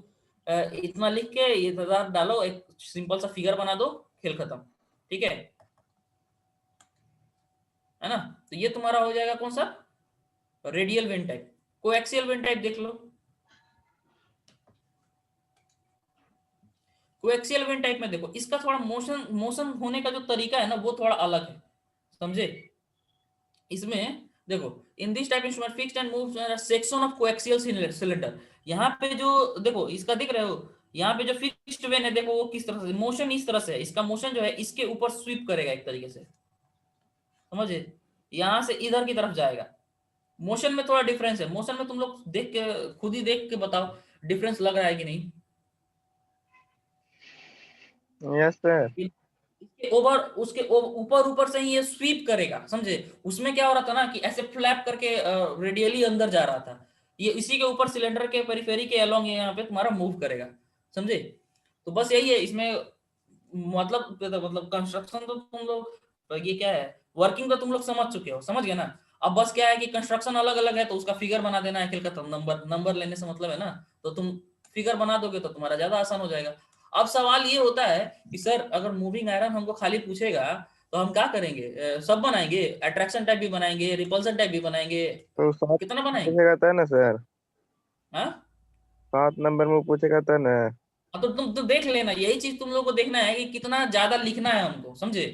Speaker 2: इतना लिख के ये डालो, एक सिंपल सा फिगर बना दो, खेल खत्म, ठीक है ना। तो ये तुम्हारा हो जाएगा कौन सा, radial when type. Coaxial when type देख लो। कोएक्सियल वेन टाइप में देखो इसका थोड़ा मोशन मोशन होने का जो तरीका है ना वो थोड़ा अलग है, समझे। इसमें देखो in this type instrument fixed and move section of coaxial cylinder. यहाँ पे जो देखो इसका दिख रहे हो, यहाँ पे जो फिक्स्ड वेन है देखो वो किस तरह से मोशन इस तरह से है, इसका मोशन जो है इसके ऊपर स्वीप करेगा एक तरीके से, समझे, यहाँ से इधर की तरफ जाएगा। मोशन में थोड़ा डिफरेंस है, मोशन में तुम लोग देख के खुद ही देख के बताओ डिफरेंस लग रहा है कि नहीं।
Speaker 1: Yes sir.
Speaker 2: इसके ओवर उसके ऊपर ऊपर से ही ये स्वीप करेगा, समझे। उसमें क्या हो रहा था ना कि ऐसे फ्लैप करके रेडियली अंदर जा रहा था, ये इसी के ऊपर सिलेंडर के पेरिफेरी के अलोंग यहाँ पे तुम्हारा मूव करेगा, समझे। तो बस यही है इसमें, मतलब कंस्ट्रक्शन तो तुम लोग ये क्या है, वर्किंग तो तुम लोग समझ चुके हो, समझ गए ना। अब बस क्या है कि कंस्ट्रक्शन अलग अलग है तो उसका फिगर बना देना है, खेल खत्म। नंबर नंबर लेने से मतलब है ना, तो तुम फिगर बना दोगे तो तुम्हारा ज्यादा आसान हो जाएगा। अब सवाल ये होता है कि सर अगर मूविंग आयरन हमको खाली पूछेगा तो हम क्या करेंगे, सब बनाएंगे, अट्रैक्शन टाइप भी बनाएंगे, रिपल्सन टाइप भी बनाएंगे,
Speaker 1: तो सात
Speaker 2: कितना बनाएंगे।
Speaker 1: पूछेगा था ना सर,
Speaker 2: हाँ
Speaker 1: 7 नंबर में पूछेगा था ना।
Speaker 2: हाँ, तो तुम तो देख लेना, यही चीज तुम लोग को देखना है कि कितना ज्यादा लिखना है हमको, समझे।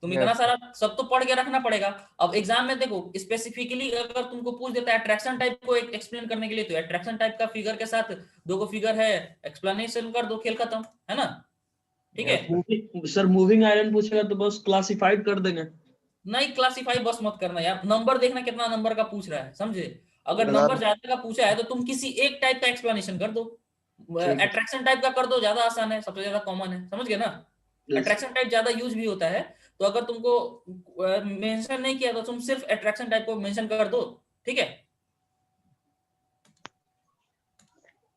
Speaker 2: तुम इतना
Speaker 1: यस।
Speaker 2: सारा सब तो पढ़ के रखना पड़ेगा। अब एग्जाम में देखो स्पेसिफिकली अगर तुमको पूछ देता है अट्रैक्शन टाइप को एक्सप्लेन करने के लिए, तो अट्रैक्शन टाइप का फिगर के साथ दो को फिगर है, एक्सप्लेनेशन कर दो, खेल खत्म, है ना, ठीक है।
Speaker 1: Yes sir.
Speaker 3: Sir moving iron पूछेगा तो बस क्लासिफाइड कर देंगे।
Speaker 2: नहीं क्लासिफाई बस मत करना यार, नंबर देखना कितना नंबर का पूछ रहा है, समझे। अगर नंबर
Speaker 1: सर
Speaker 2: ज्यादा का पूछा है तो तुम किसी एक टाइप का एक्सप्लेनेशन कर दो,
Speaker 1: ठीक है।
Speaker 2: अट्रैक्शन टाइप का कर दो, ज्यादा आसान है, सबसे ज्यादा कॉमन है, समझ गए ना।
Speaker 3: यस
Speaker 2: अट्रैक्शन टाइप ज्यादा यूज भी होता है, तो अगर तुमको मेंशन नहीं किया तो तुम सिर्फ अट्रैक्शन टाइप को मेंशन कर दो, ठीक है।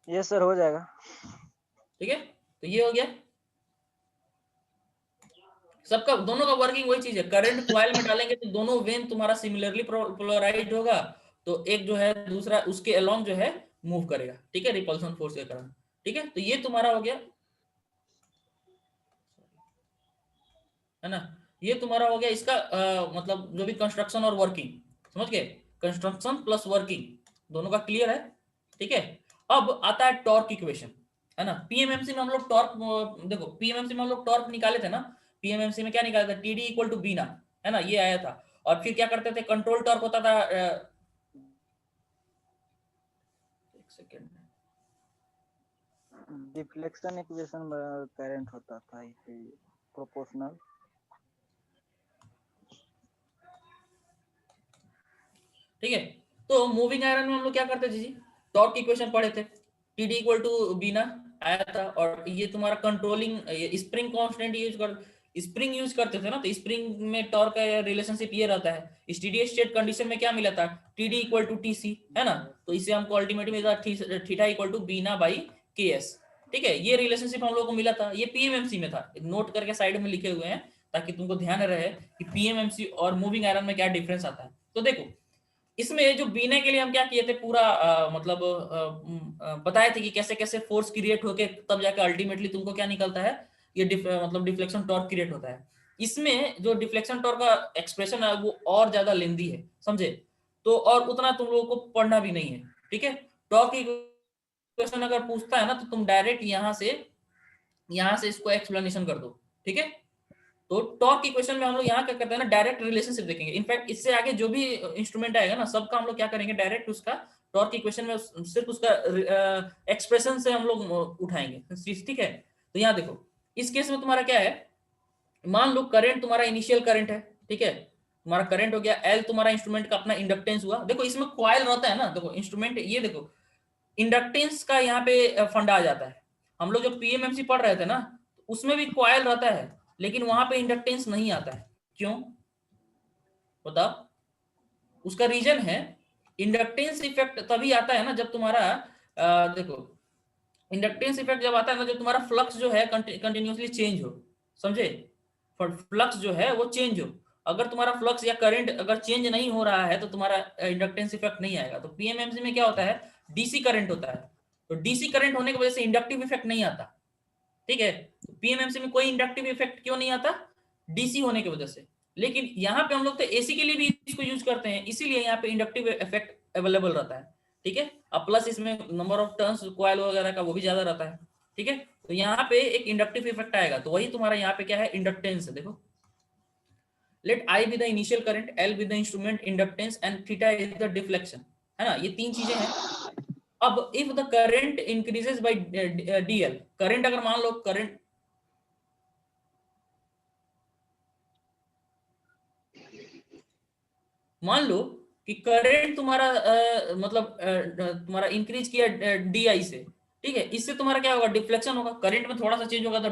Speaker 4: ये सर हो जाएगा।
Speaker 2: ठीक है, तो ये हो गया सबका, दोनों का वर्किंग वही चीज है। करंट कॉइल में डालेंगे तो दोनों वेन तुम्हारा सिमिलरली पोलराइज्ड होगा, तो एक जो है दूसरा उसके अलोंग जो है मूव करेगा, ठीक है, रिपल्सन फोर्स के कारण, ठीक है। तो ये तुम्हारा हो गया, है ना, ये तुम्हारा हो गया इसका मतलब जो भी कंस्ट्रक्शन और वर्किंग, समझ गए, कंस्ट्रक्शन प्लस वर्किंग दोनों का क्लियर है, ठीक है। अब आता है टॉर्क इक्वेशन, है ना। पीएमएमसी में हम लोग टॉर्क, देखो पीएमएमसी में हम लोग टॉर्क निकाले थे ना, पीएमएमसी में क्या निकाला था, टीडी इक्वल टू बीना, है ना, ये आया था। और फिर क्या करते थे, कंट्रोल टॉर्क होता था, एक सेकेंड,
Speaker 4: डिफ्लेक्शन इक्वेशन करंट होता था प्रोपोर्शनल।
Speaker 2: ठीक है। तो मूविंग आयरन में हम लोग क्या करते थे जी, टॉर्क इक्वेशन पढ़े थे, टीडी इक्वल टू बीना आया था, और ये तुम्हारा कंट्रोलिंग स्प्रिंग कांस्टेंट यूज कर, स्प्रिंग यूज करते थे ना, तो स्प्रिंग में टॉर्क का रिलेशनशिप ये रहता है। स्टेडी स्टेट कंडीशन में क्या मिला था, टीडी इक्वल टू टीसी, है ना, तो इसे हमको अल्टीमेटली मिला theta equal to B I N A by K S, ठीक है। ये रिलेशनशिप हम लोग को मिला था, ये पीएमएमसी में था, नोट करके साइड में लिखे हुए हैं ताकि तुमको ध्यान रहे कि पीएमएमसी और मूविंग आयरन में क्या डिफरेंस आता है। तो देखो इसमें जो बीने के लिए हम क्या किए थे, पूरा मतलब बताए थे कि कैसे कैसे फोर्स क्रिएट होके तब जाकर अल्टीमेटली तुमको क्या निकलता है, ये मतलब डिफ्लेक्शन टॉर्क क्रिएट होता है। इसमें जो डिफ्लेक्शन टॉर्क का एक्सप्रेशन है वो और ज्यादा लेंदी है, समझे, तो और उतना तुम लोगों को पढ़ना भी नहीं है, ठीक है। टॉर्क इक्वेशन अगर पूछता है ना तो तुम डायरेक्ट यहाँ से इसको एक्सप्लेनेशन कर दो, ठीक है। तो टॉर्क इक्वेशन में हम लोग यहाँ क्या करते हैं ना, डायरेक्ट रिलेशनशिप देखेंगे। इनफैक्ट इससे आगे जो भी इंस्ट्रूमेंट आएगा ना सबका हम लोग क्या करेंगे, डायरेक्ट उसका टॉर्क इक्वेशन में सिर्फ उसका एक्सप्रेशन से हम लोग उठाएंगे, ठीक है। तो यहाँ देखो इस केस में तुम्हारा क्या है, मान लो करंट तुम्हारा इनिशियल करंट है, ठीक है, तुम्हारा करंट हो गया, एल तुम्हारा इंस्ट्रूमेंट का अपना इंडक्टेंस हुआ। देखो इसमें कॉइल रहता है ना, देखो इंस्ट्रूमेंट, ये देखो इंडक्टेंस का यहाँ पे फंडा आ जाता है। हम लोग जब पीएमएमसी पढ़ रहे थे ना, उसमें भी कॉइल रहता है, लेकिन वहां पे इंडक्टेंस नहीं आता है। क्यों बताओ? उसका रीजन है, इंडक्टेंस इफेक्ट तभी आता है ना जब तुम्हारा देखो इंडक्टेंस इफेक्ट जब आता है ना जब तुम्हारा फ्लक्स जो है कंटिन्यूअसली चेंज हो, समझे? फ्लक्स जो है वो चेंज हो। अगर तुम्हारा फ्लक्स या करंट अगर चेंज नहीं हो रहा है तो तुम्हारा इंडक्टेंस इफेक्ट नहीं आएगा। तो पीएमएमसी में क्या होता है, डीसी करंट होता है, तो डीसी करंट होने की वजह से इंडक्टिव इफेक्ट नहीं आता, ठीक है। तो पीएमएमसी में कोई इंडक्टिव इफेक्ट क्यों नहीं आता, डीसी होने की वजह से। लेकिन यहाँ पे हम लोग तो एसी के लिए भी इसको यूज करते हैं, इसीलिए यहाँ पे इंडक्टिव इफेक्ट अवेलेबल रहता है, ठीक है। अब प्लस इसमें नंबर ऑफ टर्न्स कॉइल वगैरह का वो भी ज्यादा रहता है, ठीक है। तो यहाँ पे एक इंडक्टिव इफेक्ट आएगा, तो वही तुम्हारा यहाँ पे क्या है, इंडक्टेंस है। देखो let I be the initial current, L be the instrument inductance and theta is the deflection, है ना, ये तीन चीजें हैं। अब if the current increases by d L, current अगर मान लो करंट, मान लो कि करंट तुम्हारा मतलब तुम्हारा इंक्रीज किया डी आई से, ठीक है, इससे तुम्हारा क्या होगा, डिफ्लेक्शन होगा। करंट में थोड़ा सा चेंज होगा तो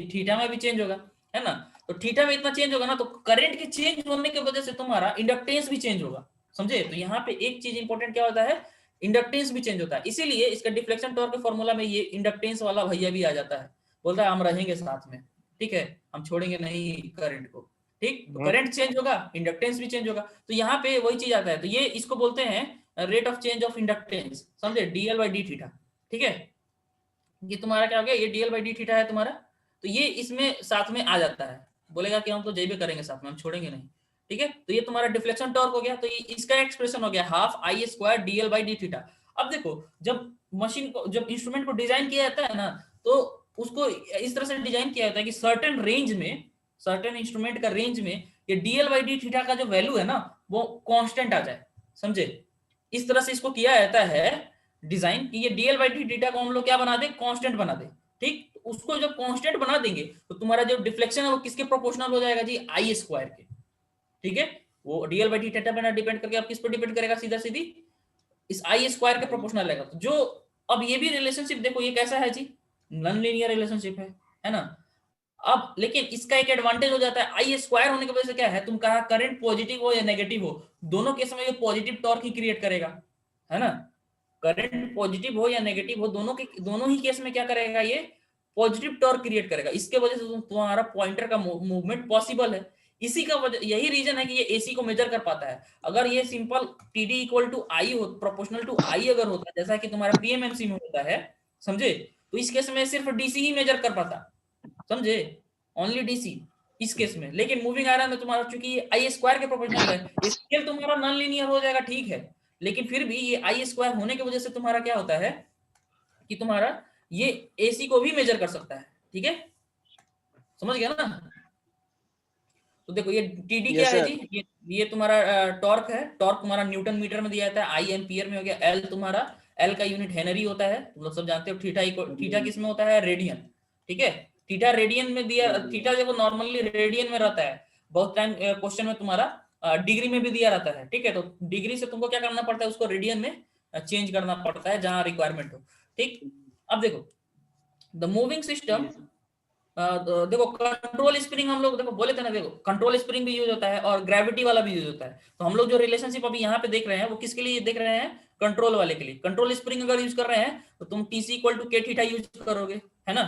Speaker 2: थीटा में भी चेंज होगा, है ना। तो थीटा में इतना चेंज होगा ना, तो करंट के चेंज होने की वजह से तुम्हारा इंडक्टेंस भी चेंज होगा, समझे? तो यहाँ पे एक चीज इंपॉर्टेंट क्या होता है, इंडक्टेंस भी चेंज होता है। इसीलिए इसका डिफ्लेक्शन टॉर्क के फॉर्मूला में ये इंडक्टेंस वाला भैया भी आ जाता है, बोलता है हम रहेंगे साथ में, ठीक है, हम छोड़ेंगे नहीं करंट को, ठीक। तो करंट चेंज होगा, इंडक्टेंस भी चेंज होगा। तो यहाँ पे वही चीज आता है, तो ये इसको बोलते हैं rate of change of inductance, समझे, डीएल बाई डी थीटा, ठीक है। ये तुम्हारा क्या हो गया, ये डीएल बाई डी थीटा है तुम्हारा, तो ये इसमें साथ में आ जाता है, बोलेगा कि हम तो जेबी करेंगे साथ में, हम छोड़ेंगे नहीं, ठीक है। तो ये तुम्हारा डिफ्लेक्शन टॉर्क हो गया, तो ये इसका एक्सप्रेशन हो गया half I square d L by d theta. अब देखो जब मशीन को, जब इंस्ट्रूमेंट को डिजाइन किया जाता है ना, तो उसको इस तरह से डिजाइन किया जाता है कि सर्टेन रेंज में, सर्टेन इंस्ट्रूमेंट का रेंज में ये डीएल बाई डी थीटा का जो वैल्यू है ना वो कांस्टेंट आ जाए, समझे? इस तरह से इसको किया जाता है डिजाइन कि ये डीएल बाई डी थीटा को हम लोग क्या बना दे, कांस्टेंट बना दे, ठीक। तो उसको जब कांस्टेंट बना देंगे तो तुम्हारा जो डिफ्लेक्शन है वो किसके प्रोपोर्शनल हो जाएगा जी, आई स्क्वायर के, ठीक है। वो डीएल बाई डी थीटा पर ना डिपेंड करके आप किस पर डिपेंड करेगा, सीधा सीधी इस आई स्क्वायर के प्रोपोर्शनल रहेगा। तो जो अब ये भी रिलेशनशिप देखो ये कैसा है जी, नॉन लीनियर रिलेशनशिप है ना। अब लेकिन इसका एक एडवांटेज हो जाता है, आई स्क्वायर होने की वजह से क्या है, तुम कहा करंट पॉजिटिव हो या नेगेटिव हो, दोनों केस में ये पॉजिटिव टॉर्क ही क्रिएट करेगा, है ना। करंट पॉजिटिव हो या नेगेटिव हो, दोनों ही केस में क्या करेगा, ये पॉजिटिव टॉर्क क्रिएट करेगा। इसके वजह से तुम्हारा पॉइंटर का मूवमेंट पॉसिबल है। इसी का वजह, यही रीजन है कि ये एसी को मेजर कर पाता है। अगर ये सिंपल टीडी इक्वल टू आई हो, प्रोपोर्शनल टू आई अगर होता है जैसा कि तुम्हारा पीएमएमसी में होता है, समझे, तो इस केस में सिर्फ डीसी ही मेजर कर पाता, समझे, ओनली डीसी इस केस में। लेकिन मूविंग आयरन में तुम्हारा चूंकि आई स्क्वायर के प्रोपोर्शनल है, स्केल तुम्हारा नॉन लीनियर हो जाएगा, ठीक है, लेकिन फिर भी ये आई स्क्वायर होने की वजह से तुम्हारा क्या होता है कि तुम्हारा ये एसी को भी मेजर कर सकता है, ठीक है, समझ गया ना। तो देखो ये टीडी क्या है जी, ये तुम्हारा टॉर्क है, टॉर्क तुम्हारा न्यूटन मीटर में दिया जाता है, आई एम्पियर में हो गया, एल तुम्हारा, एल का यूनिट हेनरी होता है, तुम लोग सब जानते हो। थीटा किस में होता है, रेडियन, ठीक है, थीटा रेडियन में दिया, थीटा देखो नॉर्मली रेडियन में रहता है, बहुत टाइम क्वेश्चन में तुम्हारा डिग्री में भी दिया रहता है, ठीक है। तो डिग्री से तुमको क्या करना पड़ता है, उसको रेडियन में चेंज करना पड़ता है जहां रिक्वायरमेंट हो, ठीक। अब देखो द मूविंग सिस्टम, देखो कंट्रोल स्प्रिंग हम लोग देखो बोले थे ना, देखो कंट्रोल स्प्रिंग भी यूज होता है और ग्रेविटी वाला भी यूज होता है। तो हम लोग जो रिलेशनशिप अभी यहाँ पे देख रहे हैं वो किसके लिए देख रहे हैं, कंट्रोल वाले के लिए। कंट्रोल स्प्रिंग अगर यूज कर रहे हैं तो तुम टीसी इक्वल टू के थीटा यूज करोगे, है ना।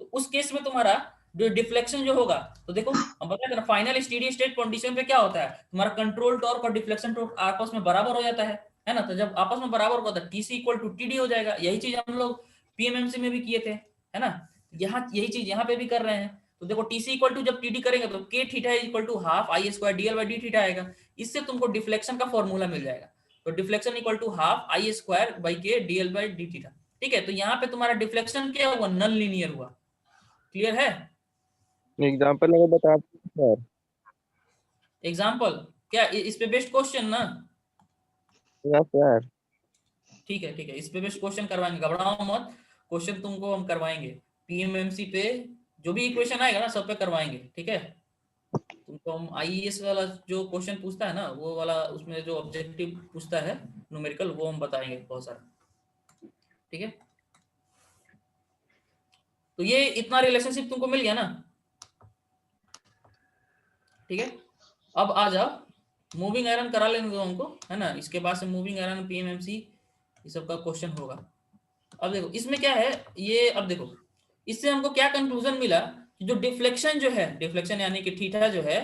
Speaker 2: तो उस केस में तुम्हारा जो डिफ्लेक्शन जो होगा, तो देखो हम बता दें ना, फाइनल स्टेडी स्टेट कंडीशन पे क्या होता है, तुम्हारा कंट्रोल टॉर्क और डिफ्लेक्शन टॉर्क आपस में बराबर हो जाता है ना। तो जब आपस में बराबर होता है टीसी इक्वल टू टीडी हो जाएगा। यही चीज हम लोग पीएमएमसी में भी किए थे, है ना। यहाँ यही चीज यहाँ पे भी कर रहे हैं। तो देखो टीसी इक्वल टू जब टीडी करेंगे तो K theta equal to half I square d L by d theta आएगा। इससे तुमको डिफ्लेक्शन का फॉर्मूला मिल जाएगा। तो deflection equal to half I square by K d L by d theta, ठीक है। तो यहाँ पे तुम्हारा डिफ्लेक्शन क्या हुआ, नॉन लीनियर हुआ। क्लियर है?
Speaker 1: एग्जांपल अगर बता सर।
Speaker 2: एग्जांपल क्या इस पे बेस्ट क्वेश्चन ना?
Speaker 1: Yes sir.
Speaker 2: ठीक है, इस पे बेस्ट क्वेश्चन करवाएंगे, घबराओ मत, क्वेश्चन तुमको हम करवाएंगे। पीएमएमसी पे जो भी इक्वेशन आएगा ना सब पे करवाएंगे, ठीक है। तुमको हम आईईएस वाला जो क्वेश्चन पूछता है ना वो वाला, उसमें जो ऑब्जेक्टिव पूछता है न्यूमेरिकल, वो हम बताएंगे बहुत सारा, ठीक है। तो ये इतना रिलेशनशिप तुमको मिल गया ना, ठीक है। अब आ जाओ मूविंग आयरन करा लेने दो हमको, है ना। इसके बाद से मूविंग आयरन पीएमएमसी ये सब का क्वेश्चन होगा। अब देखो इसमें क्या है ये, अब देखो इससे हमको क्या कंक्लूजन मिला कि जो डिफ्लेक्शन जो है, डिफ्लेक्शन यानी कि थीटा जो है,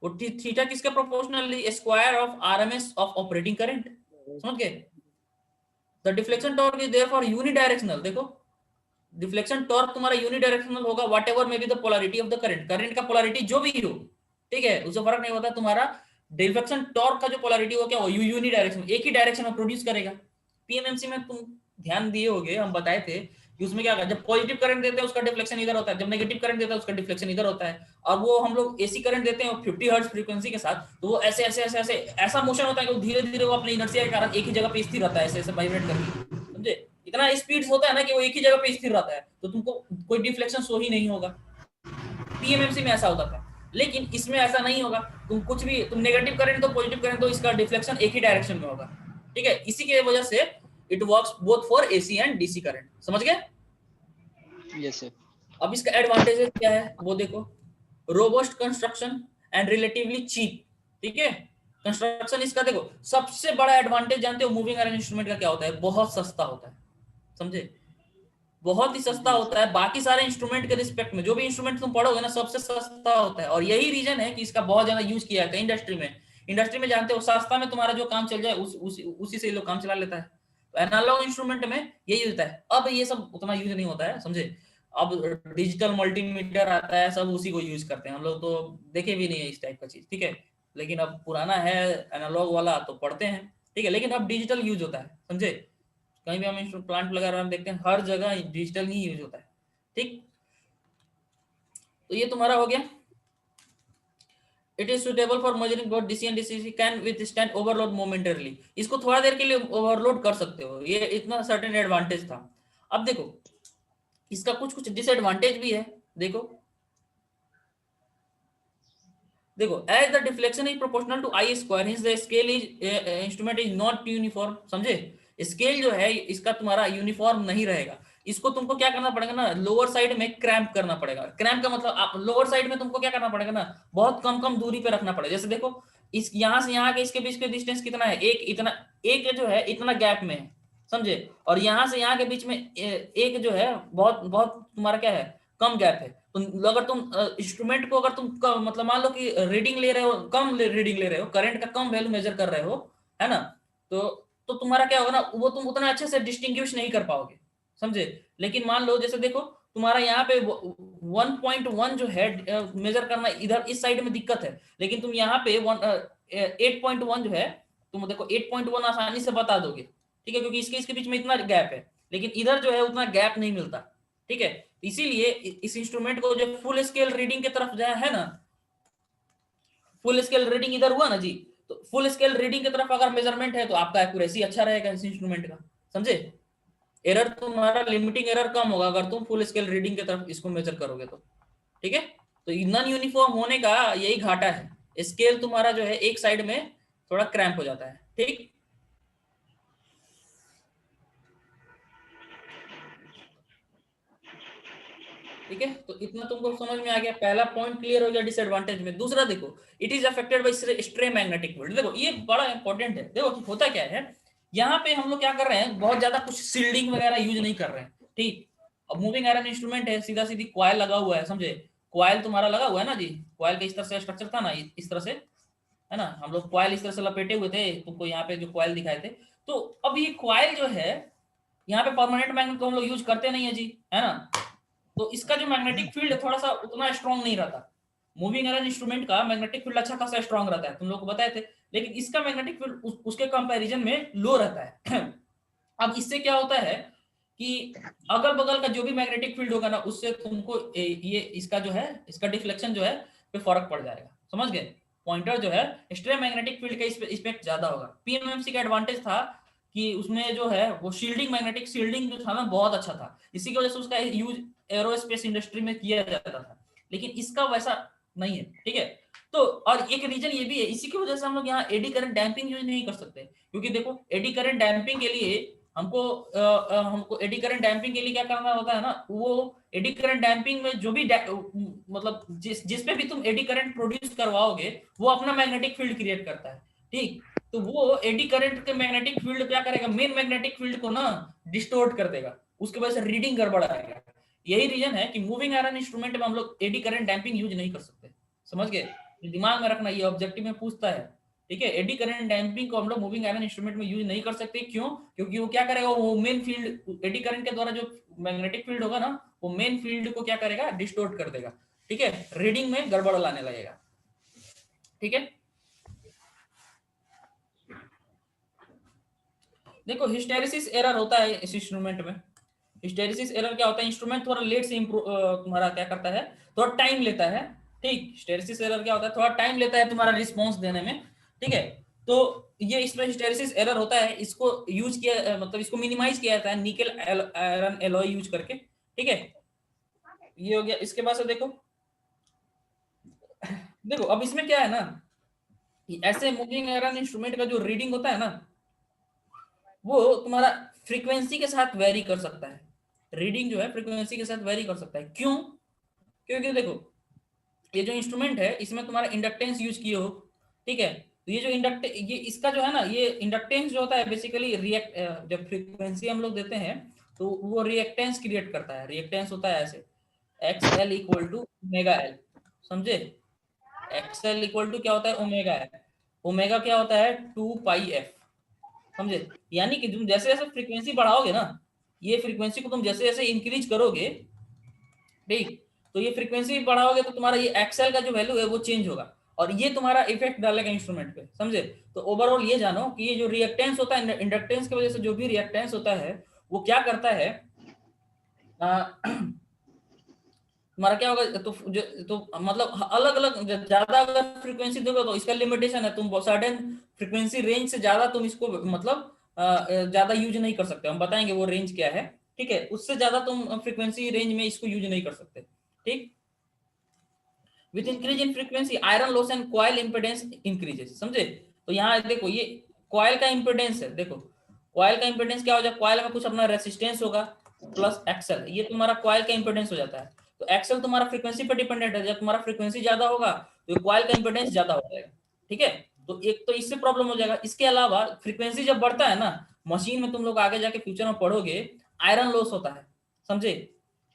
Speaker 2: वो थीटा किसके proportionally square of RMS of operating current, समझ गए। The deflection torque is therefore unidirectional. देखो डिफ्लेक्शन टॉर्क तुम्हारा यूनिडायरेक्शनल होगा what ever may be the polarity of the current, current का पोलैरिटी जो भी हो, ठीक है, उससे फर्क नहीं होता। तुम्हारा डिफ्लेक्शन टॉर्क का जो पोलैरिटी हो क्या हो, यूनिडायरेक्शन, एक ही डायरेक्शन में प्रोड्यूस करेगा। पीएमएमसी में तुम ध्यान दिए होगे, हम बताए थे कि उसमें क्या होगा, जब पॉजिटिव करंट देते हैं उसका डिफ्लेक्शन इधर होता है, जब नेगेटिव करंट देता है उसका डिफ्लेक्शन इधर होता है। और वो हम लोग एसी करंट देते हैं 50 हर्ट्ज फ्रीक्वेंसी के साथ, तो वो ऐसे ऐसे ऐसे ऐसे ऐसा मोशन होता है कि धीरे धीरे वो अपने इनर्शिया के कारण एक ही जगह पे स्थिर रहता है, ऐसे ऐसे वाइब्रेट करके, समझे। इतना स्पीड होता है ना कि वो एक ही जगह पे स्थिर रहता है, तो तुमको कोई डिफ्लेक्शन शो ही नहीं होगा। पीएमएमसी में ऐसा होता था, लेकिन इसमें ऐसा नहीं होगा। तुम कुछ भी, तुम नेगेटिव करंट दो पॉजिटिव करंट दो, इसका डिफ्लेक्शन एक ही डायरेक्शन में होगा, ठीक है। इसी की वजह से it works both for AC and DC current, समझ गए।
Speaker 3: Yes sir.
Speaker 2: अब इसका एडवांटेजेस क्या है वो देखो, robust construction and relatively cheap, ठीक है। कंस्ट्रक्शन इसका देखो, सबसे बड़ा एडवांटेज जानते हो मूविंग आयरन इंस्ट्रूमेंट का क्या होता है, बहुत सस्ता होता है, समझे, बहुत ही सस्ता होता है। बाकी सारे इंस्ट्रूमेंट के रिस्पेक्ट में जो भी इंस्ट्रूमेंट तुम पढ़ोगे ना सबसे सस्ता होता है, और यही रीजन है कि इसका बहुत ज्यादा यूज किया है इंडस्ट्री में। इंडस्ट्री में जानते हो सस्ता में तुम्हारा जो काम चल जाए उसी से लोग काम चला लेता है। तो एनालॉग इंस्ट्रूमेंट में यही होता है। अब ये सब उतना यूज नहीं होता है, समझे। अब डिजिटल मल्टीमीटर आता है, सब उसी को यूज करते हैं। हम लोग तो देखे भी नहीं है इस टाइप का चीज, ठीक है। लेकिन अब पुराना है एनालॉग वाला तो पढ़ते हैं, ठीक है। लेकिन अब डिजिटल यूज होता है, समझे। कहीं भी हम प्लांट लगा रहे हैं देखते हैं हर जगह डिजिटल ही यूज होता है, ठीक। तो ये तुम्हारा हो गया। It is suitable for measuring both DC and DC can withstand overload momentarily. इसको थोड़ा देर के लिए ओवरलोड कर सकते हो, ये इतना सर्टेन एडवांटेज था। अब देखो इसका कुछ कुछ डिसएडवांटेज भी है। देखो as the deflection is proportional to I square, hence the scale is instrument is not uniform, समझे। स्केल जो है इसका तुम्हारा यूनिफॉर्म नहीं रहेगा। इसको तुमको क्या करना पड़ेगा ना, लोअर साइड में क्रैम्प करना पड़ेगा। क्रैम्प का मतलब आप लोअर साइड में तुमको क्या करना पड़ेगा ना, बहुत कम कम दूरी पे रखना पड़ेगा। जैसे देखो इस यहाँ से यहाँ के इसके बीच के डिस्टेंस कितना है, एक इतना, एक जो है इतना गैप में है, समझे। और यहाँ से यहाँ के बीच में एक जो है बहुत बहुत तुम्हारा क्या है, कम गैप है। तो अगर तुम इंस्ट्रूमेंट को अगर तुम मतलब मान लो कि रीडिंग ले रहे हो, कम रीडिंग ले रहे हो, करंट का कम वैल्यू मेजर कर रहे हो, है ना, तो तुम्हारा क्या होगा ना, वो तुम उतना अच्छे से डिस्टिंग्विश नहीं कर पाओगे, समझे। लेकिन मान लो जैसे देखो तुम्हारा यहाँ पे 1.1 जो है मेजर करना इधर इस साइड में दिक्कत है, लेकिन तुम यहाँ पे 8.1 जो है तुम देखो 8.1 आसानी से बता दोगे, ठीक है, क्योंकि इसके बीच में इतना गैप है। लेकिन इधर जो है उतना गैप नहीं मिलता, ठीक है। इसीलिए इस इंस्ट्रूमेंट को जो फुल स्केल रीडिंग की तरफ जाया है ना, फुल स्केल रीडिंग इधर हुआ ना जी, तो फुल स्केल रीडिंग की तरफ अगर मेजरमेंट है तो आपका एक्यूरेसी अच्छा रहेगा इस इंस्ट्रूमेंट का, समझे। एरर तुम्हारा लिमिटिंग एरर कम होगा अगर तुम फुल स्केल रीडिंग की तरफ इसको मेजर करोगे तो, ठीक है। तो नॉन यूनिफॉर्म होने का यही घाटा है, स्केल तुम्हारा जो है एक साइड में थोड़ा क्रैम्प हो जाता है, ठीक। ठीक है, तो इतना तुमको समझ में आ गया, पहला पॉइंट क्लियर हो गया डिसएडवांटेज में। दूसरा देखो it is affected by stray magnetic field. देखो ये बड़ा इंपॉर्टेंट है। देखो होता क्या है, यहाँ पे हम लोग क्या कर रहे हैं, बहुत ज्यादा कुछ सील्डिंग वगैरह यूज नहीं कर रहे हैं, ठीक। अब मूविंग आयरन इंस्ट्रूमेंट है, सीधा सीधी कॉइल लगा हुआ है, समझे। कॉइल तुम्हारा लगा हुआ है ना जी, कॉइल का इस तरह से स्ट्रक्चर था ना, इस तरह से, है ना। हम लोग कॉइल इस तरह से लपेटे हुए थे, तुमको यहाँ पे जो कॉइल दिखाए थे। तो अब ये कॉइल जो है यहाँ पे परमानेंट मैग्नेट तो हम लोग यूज करते नहीं है जी, है ना। तो इसका जो मैग्नेटिक फील्ड है थोड़ा सा उतना स्ट्रांग नहीं रहता। मूविंग आयरन इंस्ट्रूमेंट का मैग्नेटिक फील्ड अच्छा खासा स्ट्रांग रहता है, तुम लोग को बताए थे। लेकिन इसका मैग्नेटिक फील्ड उसके कंपैरिजन में लो रहता है। अब इससे क्या होता है कि अगल बगल का जो भी मैग्नेटिक फील्ड होगा ना, उससे तुमको ये इसका जो है, इसका डिफ्लेक्शन जो है पे फर्क पड़ जाएगा, समझ गए। पॉइंटर जो है स्ट्रे मैग्नेटिक फील्ड का इफेक्ट ज्यादा होगा। पीएमएमसी का एडवांटेज था कि उसमें जो है वो शील्डिंग, मैग्नेटिक शील्डिंग जो था ना बहुत अच्छा था, इसी की वजह से उसका यूज एरोस्पेस इंडस्ट्री में किया जाता था, लेकिन इसका वैसा नहीं है, ठीक है। तो और एक रीजन ये भी है, इसी की वजह से हम लोग यहाँ एडी करंट डैम्पिंग यूज नहीं कर सकते, क्योंकि देखो एडी करंट डैम्पिंग के लिए हमको एडी करंट डैम्पिंग के लिए क्या करना होता है ना, वो एडी करंट डैम्पिंग में जो भी मतलब जिस पे भी तुम एडी करंट प्रोड्यूस करवाओगे वो अपना मैग्नेटिक फील्ड क्रिएट करता है, ठीक। तो वो एडी करंट के मैग्नेटिक फील्ड क्या करेगा, मेन मैग्नेटिक फील्ड को ना डिस्टोर्ट कर देगा, उसके वजह से रीडिंग गड़बड़ आएगा। यही रीजन है कि मूविंग आयरन इंस्ट्रूमेंट में हम लोग एडी करंट डैम्पिंग यूज नहीं कर सकते, समझ गए। दिमाग में रखना, ये ऑब्जेक्टिव में पूछता है, ठीक है। एडी करंट डैम्पिंग को हम लोग मूविंग आयरन इंस्ट्रूमेंट में यूज नहीं कर सकते, क्यों? क्योंकि वो क्या करेगा, वो मेन फील्ड एडी करंट के द्वारा जो मैग्नेटिक फील्ड होगा ना, वो मेन फील्ड को क्या करेगा, डिस्टोर्ट कर देगा, ठीक है, रीडिंग में गड़बड़ लाने लगेगा, ठीक है। देखो हिस्टेरिसिस एरर होता है इस इंस्ट्रूमेंट में। हिस्टेरिसिस एरर क्या होता है, इंस्ट्रूमेंट थोड़ा लेट से तुम्हारा क्या करता है, थोड़ा टाइम लेता है, ठीक। हिस्टेरिसिस एरर क्या होता है, थोड़ा टाइम लेता है तुम्हारा रिस्पांस देने में, ठीक है। तो ये इसमें हिस्टेरिसिस एरर होता है, इसको यूज किया मतलब इसको मिनिमाइज किया जाता है निकेल आयरन एलॉय यूज करके, ठीक है। ये हो गया। इसके बाद से देखो देखो अब इसमें क्या है ना, ऐसे मूविंग आयरन इंस्ट्रूमेंट का जो रीडिंग होता है ना, वो तुम्हारा फ्रीक्वेंसी के साथ वेरी कर सकता है, रीडिंग जो है फ्रीक्वेंसी के साथ वेरी कर सकता है। क्यों? क्योंकि देखो ये जो इंस्ट्रूमेंट है इसमें तुम्हारा इंडक्टेंस यूज किए हो, ठीक है। तो ये जो ये इसका जो है ना, ये इंडक्टेंस जो होता है बेसिकली रिएक्ट, जब फ्रीक्वेंसी हम लोग देते हैं तो वो रिएक्टेंस क्रिएट करता है। रिएक्टेंस होता है ऐसे XL equal to omega L, समझे। XL इक्वल टू क्या होता है, ओमेगा एल। ओमेगा क्या होता है, 2 पाई एफ, समझे। यानी कि तुम जैसे जैसे फ्रीक्वेंसी बढ़ाओगे ना, ये फ्रीक्वेंसी को तुम जैसे जैसे इंक्रीज करोगे, ठीक, तो ये फ्रीक्वेंसी बढ़ाओगे तो तुम्हारा ये एक्सएल का जो वैल्यू है वो चेंज होगा, और ये तुम्हारा इफेक्ट डालेगा इंस्ट्रूमेंट पे, समझे। तो ओवरऑल ये जानो कि ये जो रिएक्टेंस होता है, इंडक्टेंस की वजह से जो भी रिएक्टेंस होता है वो क्या करता है, तुम्हारा क्या होगा, तो मतलब अलग अलग ज्यादा अगर फ्रीक्वेंसी दोगे तो इसका लिमिटेशन है, तुम सर्टेन फ्रीक्वेंसी रेंज से ज्यादा तुम इसको मतलब ज्यादा यूज नहीं कर सकते, हम बताएंगे वो रेंज क्या है, ठीक है। उससे ज्यादा तुम फ्रीक्वेंसी रेंज में इसको यूज नहीं कर सकते, ठीक। With increase in frequency iron loss and coil impedance increases, समझे। तो यहाँ देखो ये कॉइल का इंपेडेंस है, देखो कॉइल का इंपेडेंस क्या हो जाए, कॉइल में कुछ अपना रेसिस्टेंस होगा प्लस एक्सएल, ये तुम्हारा कॉइल का इंपेडेंस हो जाता है। तो एक्सएल तुम्हारा फ्रीक्वेंसी पर डिपेंडेंट है, जब तुम्हारा फ्रीक्वेंसी ज्यादा होगा तो कॉइल का इंपेडेंस ज्यादा हो जाएगा, ठीक है। तो एक तो इससे प्रॉब्लम हो जाएगा। इसके अलावा फ्रीक्वेंसी जब बढ़ता है ना, मशीन में तुम लोग आगे जाके फ्यूचर में पढ़ोगे, आयरन लॉस होता है, समझे।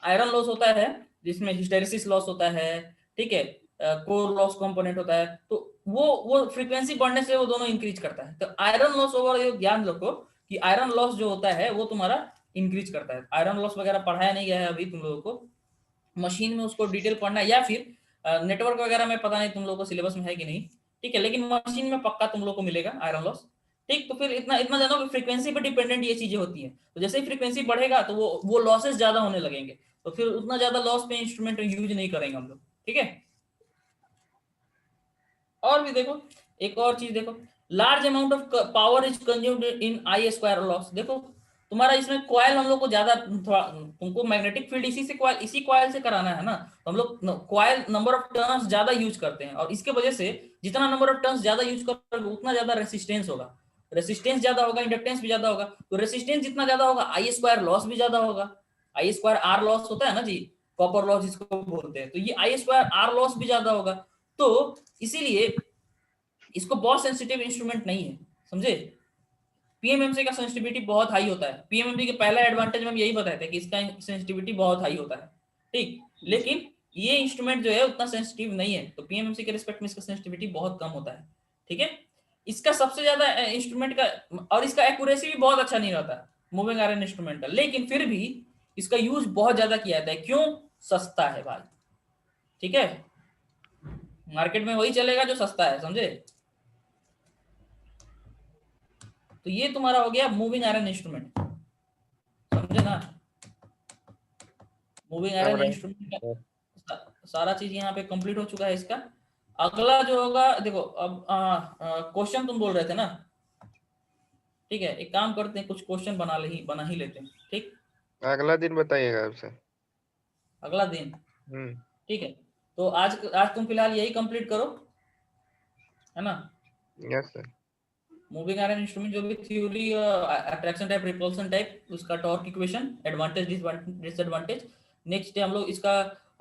Speaker 2: आयरन लॉस होता है जिसमें हिस्टेरिसिस लॉस होता है, ठीक है, कोर लॉस कंपोनेंट होता है। तो वो फ्रीक्वेंसी बढ़ने से वो दोनों इंक्रीज करता है। तो आयरन लॉस ओवर, ये ध्यान रखो कि आयरन लॉस जो होता है वो तुम्हारा इंक्रीज करता है। आयरन लॉस वगैरह पढ़ाया नहीं गया है अभी तुम लोगों को, मशीन में उसको डिटेल पढ़ना है, या फिर नेटवर्क वगैरह में पता नहीं तुम लोगों को सिलेबस में है कि नहीं, ठीक है, लेकिन मशीन में पक्का तुम लोग को मिलेगा आयरन लॉस, ठीक। तो फिर इतना इतना जानो कि फ्रीक्वेंसी पे डिपेंडेंट ये चीजें होती है। तो जैसे ही फ्रीक्वेंसी बढ़ेगा तो वो लॉसेस ज्यादा होने लगेंगे, तो फिर उतना ज्यादा लॉस पे इंस्ट्रूमेंट यूज नहीं करेंगे हम लोग, ठीक है। और भी देखो, एक और चीज देखो, large amount of power is consumed in I square loss. देखो तुम्हारा इसमें कॉइल हम लोग को ज्यादा, थोड़ा तुमको मैग्नेटिक फील्ड इसी कॉइल से कराना है ना, तो हम लोग कॉइल नंबर ऑफ टर्न्स ज्यादा यूज करते हैं, और इसके वजह से जितना नंबर ऑफ टर्न्स ज्यादा यूज करोगे उतना ज्यादा रेसिस्टेंस होगा, रेसिस्टेंस ज्यादा होगा, इंडक्टेंस भी ज्यादा होगा। तो रेसिस्टेंस जितना ज्यादा होगा आई स्क्वायर लॉस भी ज्यादा होगा। आई स्क्वायर आर लॉस होता है ना जी, कॉपर लॉस जिसको बोलते हैं, तो ये आई स्क्वायर आर लॉस भी ज्यादा होगा। तो इसीलिए इसको बहुत सेंसिटिव इंस्ट्रूमेंट नहीं है, समझे। पीएमएमसी का सेंसिटिविटी बहुत हाई होता है। पीएमएमसी के पहला एडवांटेज में हम यही बताए थे कि इसका सेंसिटिविटी बहुत हाई होता है, ठीक। लेकिन ये इंस्ट्रूमेंट जो है उतना सेंसिटिव नहीं है, तो पीएमएमसी के रिस्पेक्ट में इसका सेंसिटिविटी बहुत कम होता है, ठीक है। इसका सबसे ज्यादा इंस्ट्रूमेंट का, और इसका एक्यूरेसी भी बहुत अच्छा नहीं रहता मूविंग आयरन इंस्ट्रूमेंट का, लेकिन फिर भी इसका यूज बहुत ज्यादा किया जाता है। क्यों? सस्ता है भाई, ठीक है, मार्केट में वही चलेगा जो सस्ता है, समझे। तो ये तुम्हारा हो गया मूविंग आयरन इंस्ट्रूमेंट, समझे ना। मूविंग आयरन इंस्ट्रूमेंट का सारा चीज यहाँ पे कंप्लीट हो चुका है इसका। अगला जो होगा, देखो अब क्वेश्चन तुम बोल रहे थे ना, ठीक है, एक काम करते हैं, कुछ क्वेश्चन बना ही लेते हैं, ठीक।
Speaker 1: अगला दिन बताइएगा आपसे।
Speaker 2: अगला दिन,
Speaker 1: हम्म।
Speaker 2: ठीक है। तो आज तुम फिलहाल यही कंप्लीट करो, है ना।
Speaker 1: Yes sir.
Speaker 2: Moving iron instrument जो भी theory, attraction type, repulsion type, उसका torque equation, advantage disadvantage. Next day हम लोग इसका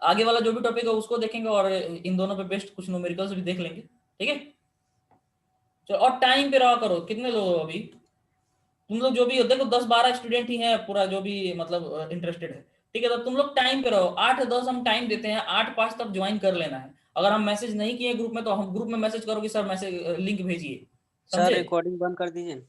Speaker 2: आगे वाला जो भी टॉपिक है उसको देखेंगे, और इन दोनों पे बेस्ट कुछ न्यूमेरिकल्स भी देख लेंगे, ठीक है। चलो, और टाइम पे रहा करो। कितने लोग हो अभी तुम लोग? जो भी हो, देखो 10-12 स्टूडेंट ही हैं पूरा, जो भी मतलब इंटरेस्टेड है, ठीक है। तो तुम लोग टाइम पे रहो, 8-10 हम टाइम देते हैं, 8-5 तक ज्वाइन कर लेना है। अगर हम मैसेज नहीं किए ग्रुप में, तो हम ग्रुप में मैसेज करो कि सर मैसेज लिंक भेजिए,
Speaker 3: सर
Speaker 2: समझे।
Speaker 3: रिकॉर्डिंग बंद कर दीजिए।